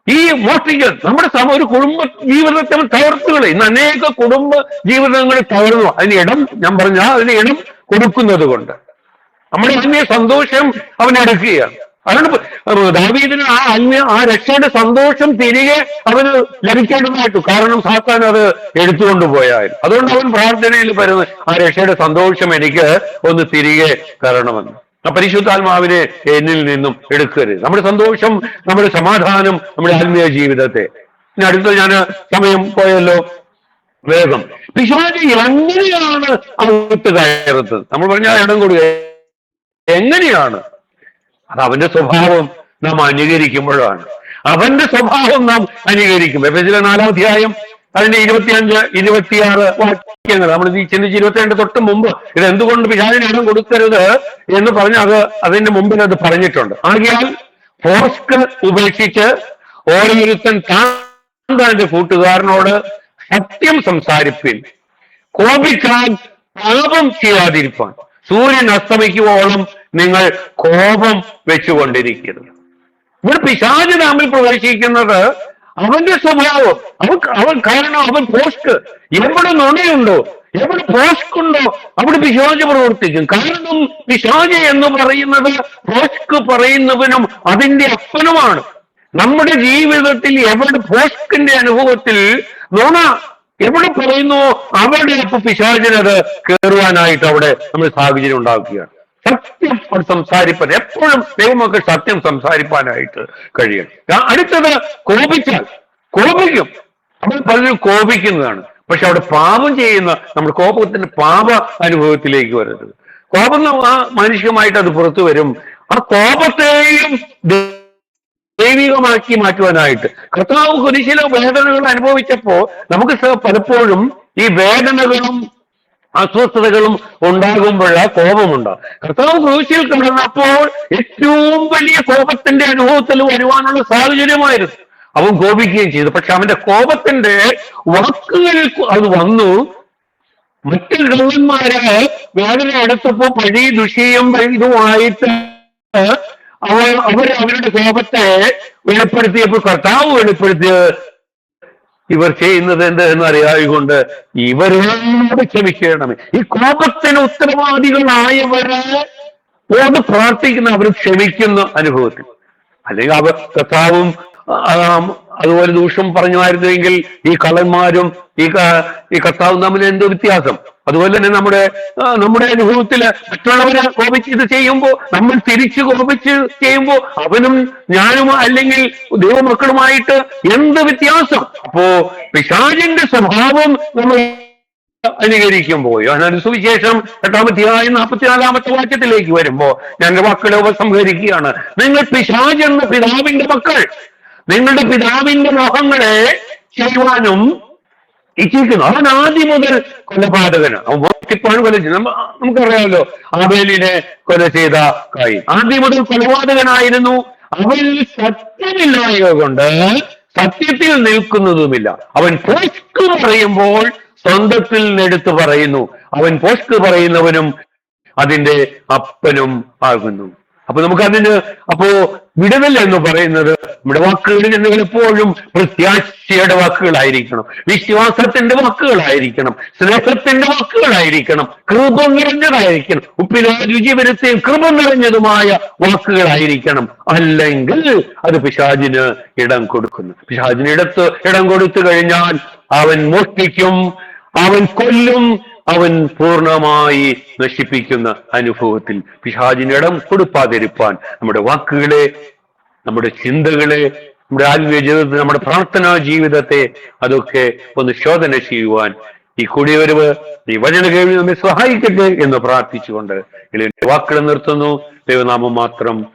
ഈ മോഷ്ടിക്കൽ നമ്മുടെ ഒരു കുടുംബ ജീവിതത്തെ തകർത്തുകളെ. ഇന്ന് അനേക കുടുംബ ജീവിതങ്ങൾ തകർന്നു. അതിന് ഇടം, ഞാൻ പറഞ്ഞാൽ അതിന് ഇടം കൊടുക്കുന്നത് കൊണ്ട് നമ്മുടെ ആത്മീയ സന്തോഷം അവനെടുക്കുകയാണ്. അതുകൊണ്ട് ദാവീദിന് ആ രക്ഷയുടെ സന്തോഷം തിരികെ അവന് ലഭിക്കേണ്ടതായിട്ടു. കാരണം സാത്താൻ അത് എടുത്തുകൊണ്ട് പോയായിരുന്നു. അതുകൊണ്ട് അവൻ പ്രാർത്ഥനയിൽ വരുന്നത് ആ രക്ഷയുടെ സന്തോഷം എനിക്ക് ഒന്ന് തിരികെ തരണമെന്ന്. ആ പരിശുദ്ധാത്മാവിനെ എന്നിൽ നിന്നും എടുക്കരുത്. നമ്മുടെ സന്തോഷം, നമ്മുടെ സമാധാനം, നമ്മുടെ ആത്മീയ ജീവിതത്തെ. ഇനി അടുത്ത ഞാൻ സമയം പോയല്ലോ, വേഗം. പിശാച് എങ്ങനെയാണ് അകത്ത് കയറുന്നത്? നമ്മൾ പറഞ്ഞാൽ ഇടം കൊടുക്കുക. എങ്ങനെയാണ്? അത് അവന്റെ സ്വഭാവം നാം അനുകരിക്കുമ്പോഴാണ്. അവന്റെ സ്വഭാവം നാം അനുകരിക്കും. എഫെസ്യർ 4-ാം അധ്യായം അതിന്റെ 25, 26 വാക്യങ്ങൾ നമ്മൾ ഈ ചിന്തിച്ച് 22 തൊട്ട് മുമ്പ് ഇത് എന്തുകൊണ്ട് പിശാചിന് ഇടം കൊടുക്കരുത് എന്ന് പറഞ്ഞ് അതിന്റെ മുമ്പിൽ അത് പറഞ്ഞിട്ടുണ്ട്. ആകയാൽ ഫോസ്ക് ഉപേക്ഷിച്ച് ഓരോരുത്തൻ താൻ്റെ കൂട്ടുകാരനോട് സത്യം സംസാരിപ്പിൻ, കോപിക്കാൻ പാപം ചെയ്യാതിരിപ്പാൻ സൂര്യൻ അസ്തമിക്കുവോളം നിങ്ങൾ കോപം വെച്ചുകൊണ്ടിരിക്കരുത്. ഇവിടെ പിശാച് നാമിൽ പ്രവേശിക്കുന്നത് അവന്റെ സ്വഭാവം, കാരണം അവൻ പോസ്റ്റ് എവിടെ നുണയുണ്ടോ, എവിടെ പോസ്റ്റ് ഉണ്ടോ അവിടെ പിശാച് പ്രവർത്തിക്കും. കാരണം പിശാച് എന്ന് പറയുന്നത് പോസ്റ്റ് പറയുന്നവനും അതിന്റെ അപ്പനുമാണ്. നമ്മുടെ ജീവിതത്തിൽ എവിടെ പോസ്റ്റിന്റെ അനുഭവത്തിൽ നുണ എവിടെ പറയുന്നുവോ അവിടെ അപ്പൊ പിശാചിനത് കയറുവാനായിട്ട് അവിടെ നമ്മൾ സാഹചര്യം ഉണ്ടാക്കുകയാണ്. സത്യം സംസാരിപ്പാൻ എപ്പോഴും ദൈവമക്കൾ സത്യം സംസാരിപ്പാനായിട്ട് കഴിയണം. അടുത്തത് കോപിക്കും. നമ്മൾ പലരും കോപിക്കുന്നതാണ്, പക്ഷെ അവിടെ പാപം ചെയ്യുന്ന നമ്മുടെ കോപത്തിന്റെ പാപ അനുഭവത്തിലേക്ക് വരരുത്. കോപം മാനുഷികമായിട്ട് അത് പുറത്തു വരും. ആ കോപത്തെയും ദൈവികമാക്കി മാറ്റുവാനായിട്ട് കർത്താവ് കുരിശിലെ വേദനകൾ അനുഭവിച്ചപ്പോ നമുക്ക് പലപ്പോഴും ഈ വേദനകളും അസ്വസ്ഥതകളും ഉണ്ടാകുമ്പോൾ കോപമുണ്ടാകും. കർത്താവ് ക്രൂശിൽ കിടന്നപ്പോൾ ഏറ്റവും വലിയ കോപത്തിന്റെ അനുഭവത്തിൽ വരുവാനുള്ള സാഹചര്യമായിരുന്നു. അവൻ കോപിക്കുകയും ചെയ്തു. പക്ഷെ അവന്റെ കോപത്തിന്റെ വാക്കുകളിൽ അത് വന്നു. മറ്റു കള്ളന്മാരെ വേദന എടുത്തപ്പോ പഴയ ദുഷിയും ഇതുമായിട്ട് അവരുടെ കോപത്തെ വെളിപ്പെടുത്തിയപ്പോൾ കർത്താവ് വെളിപ്പെടുത്തിയത് ഇവർ ചെയ്യുന്നത് എന്ത് എന്ന് അറിയാതുകൊണ്ട് ഇവരോട് ക്ഷമിക്കണമേ. ഈ കോപത്തിന് ഉത്തരവാദികളായവരോട് പ്രാർത്ഥിക്കുന്ന അവർ ക്ഷമിക്കുന്ന അനുഭവത്തിൽ. അല്ലെങ്കിൽ അവർ കർത്താവും അതുപോലെ ദൂഷം പറഞ്ഞുമായിരുന്നെങ്കിൽ ഈ കള്ളന്മാരും ഈ കർത്താവും തമ്മിൽ എന്തോ വ്യത്യാസം. അതുപോലെ തന്നെ നമ്മുടെ അനുഭവത്തില് മറ്റുള്ളവരെ കോപിച്ച് ഇത് ചെയ്യുമ്പോൾ നമ്മൾ തിരിച്ചു കോപിച്ച് ചെയ്യുമ്പോൾ അവനും ഞാനും അല്ലെങ്കിൽ ദൈവമക്കളുമായിട്ട് എന്ത് വ്യത്യാസം. അപ്പോ പിശാചിന്റെ സ്വഭാവം നമ്മൾ അനുകരിക്കുമ്പോൾ യോഹന്നാന്റെ സുവിശേഷം 8-ാം അധ്യായം 44-ാമത്തെ വാക്യത്തിലേക്ക് വരുമ്പോ ഞാൻ വാക്കുകളെ ഉപസംഹരിക്കുകയാണ്. നിങ്ങൾ പിശാച് എന്ന പിതാവിന്റെ മക്കൾ, നിങ്ങളുടെ പിതാവിന്റെ മോഹങ്ങളെ ചെയ്യുവാനും ഇച്ഛിക്കുന്നു. അവൻ ആദ്യം മുതൽ കൊലപാതകന്, അവൻ മോഷ്ടിപ്പാണ് കൊല ചെയ്തു. നമുക്കറിയാമല്ലോ ആബേലിനെ കൊല ചെയ്ത കായി ആദ്യം മുതൽ കൊലപാതകനായിരുന്നു. അവൻ സത്യമില്ലായ്മ കൊണ്ട് സത്യത്തിൽ നിൽക്കുന്നതുമില്ല. അവൻ പോസ്റ്റ് പറയുമ്പോൾ സ്വന്തത്തിൽ നിന്നെടുത്ത് പറയുന്നു. അവൻ പോസ്റ്റ് പറയുന്നവനും അതിന്റെ അപ്പനും ആകുന്നു. അപ്പൊ അപ്പോ വിടുതൽ എന്ന് പറയുന്നത് നമ്മുടെ വാക്കുകളിൽ നിന്ന് എപ്പോഴും പ്രത്യാശയുടെ വാക്കുകളായിരിക്കണം, വിശ്വാസത്തിന്റെ വാക്കുകളായിരിക്കണം, സ്നേഹത്തിന്റെ വാക്കുകളായിരിക്കണം, കൃപ നിറഞ്ഞതായിരിക്കണം, ഉപ്പിനെ രുചി വരുത്തിയും കൃപ നിറഞ്ഞതുമായ വാക്കുകളായിരിക്കണം. അല്ലെങ്കിൽ അത് പിശാചിന് ഇടം കൊടുക്കുന്നു. പിശാചിന് ഇടം കൊടുത്തു കഴിഞ്ഞാൽ അവൻ മോഷ്ടിക്കും, അവൻ കൊല്ലും, അവൻ പൂർണ്ണമായി നശിപ്പിക്കുന്ന അനുഭവത്തിൽ പിശാചിന് ഇടം കൊടുക്കാതിരിപ്പാൻ നമ്മുടെ വാക്കുകളെ, നമ്മുടെ ചിന്തകളെ, നമ്മുടെ ആത്മീയ ജീവിതത്തെ, നമ്മുടെ പ്രാർത്ഥനാ ജീവിതത്തെ അതൊക്കെ ഒന്ന് ശോധന ചെയ്യുവാൻ ഈ കൂടിയവരവ് ഈ വചന കേൾവി നമ്മെ സഹായിക്കട്ടെ എന്ന് പ്രാർത്ഥിച്ചുകൊണ്ട് വാക്കുകൾ നിർത്തുന്നു. ദൈവനാമം മാത്രം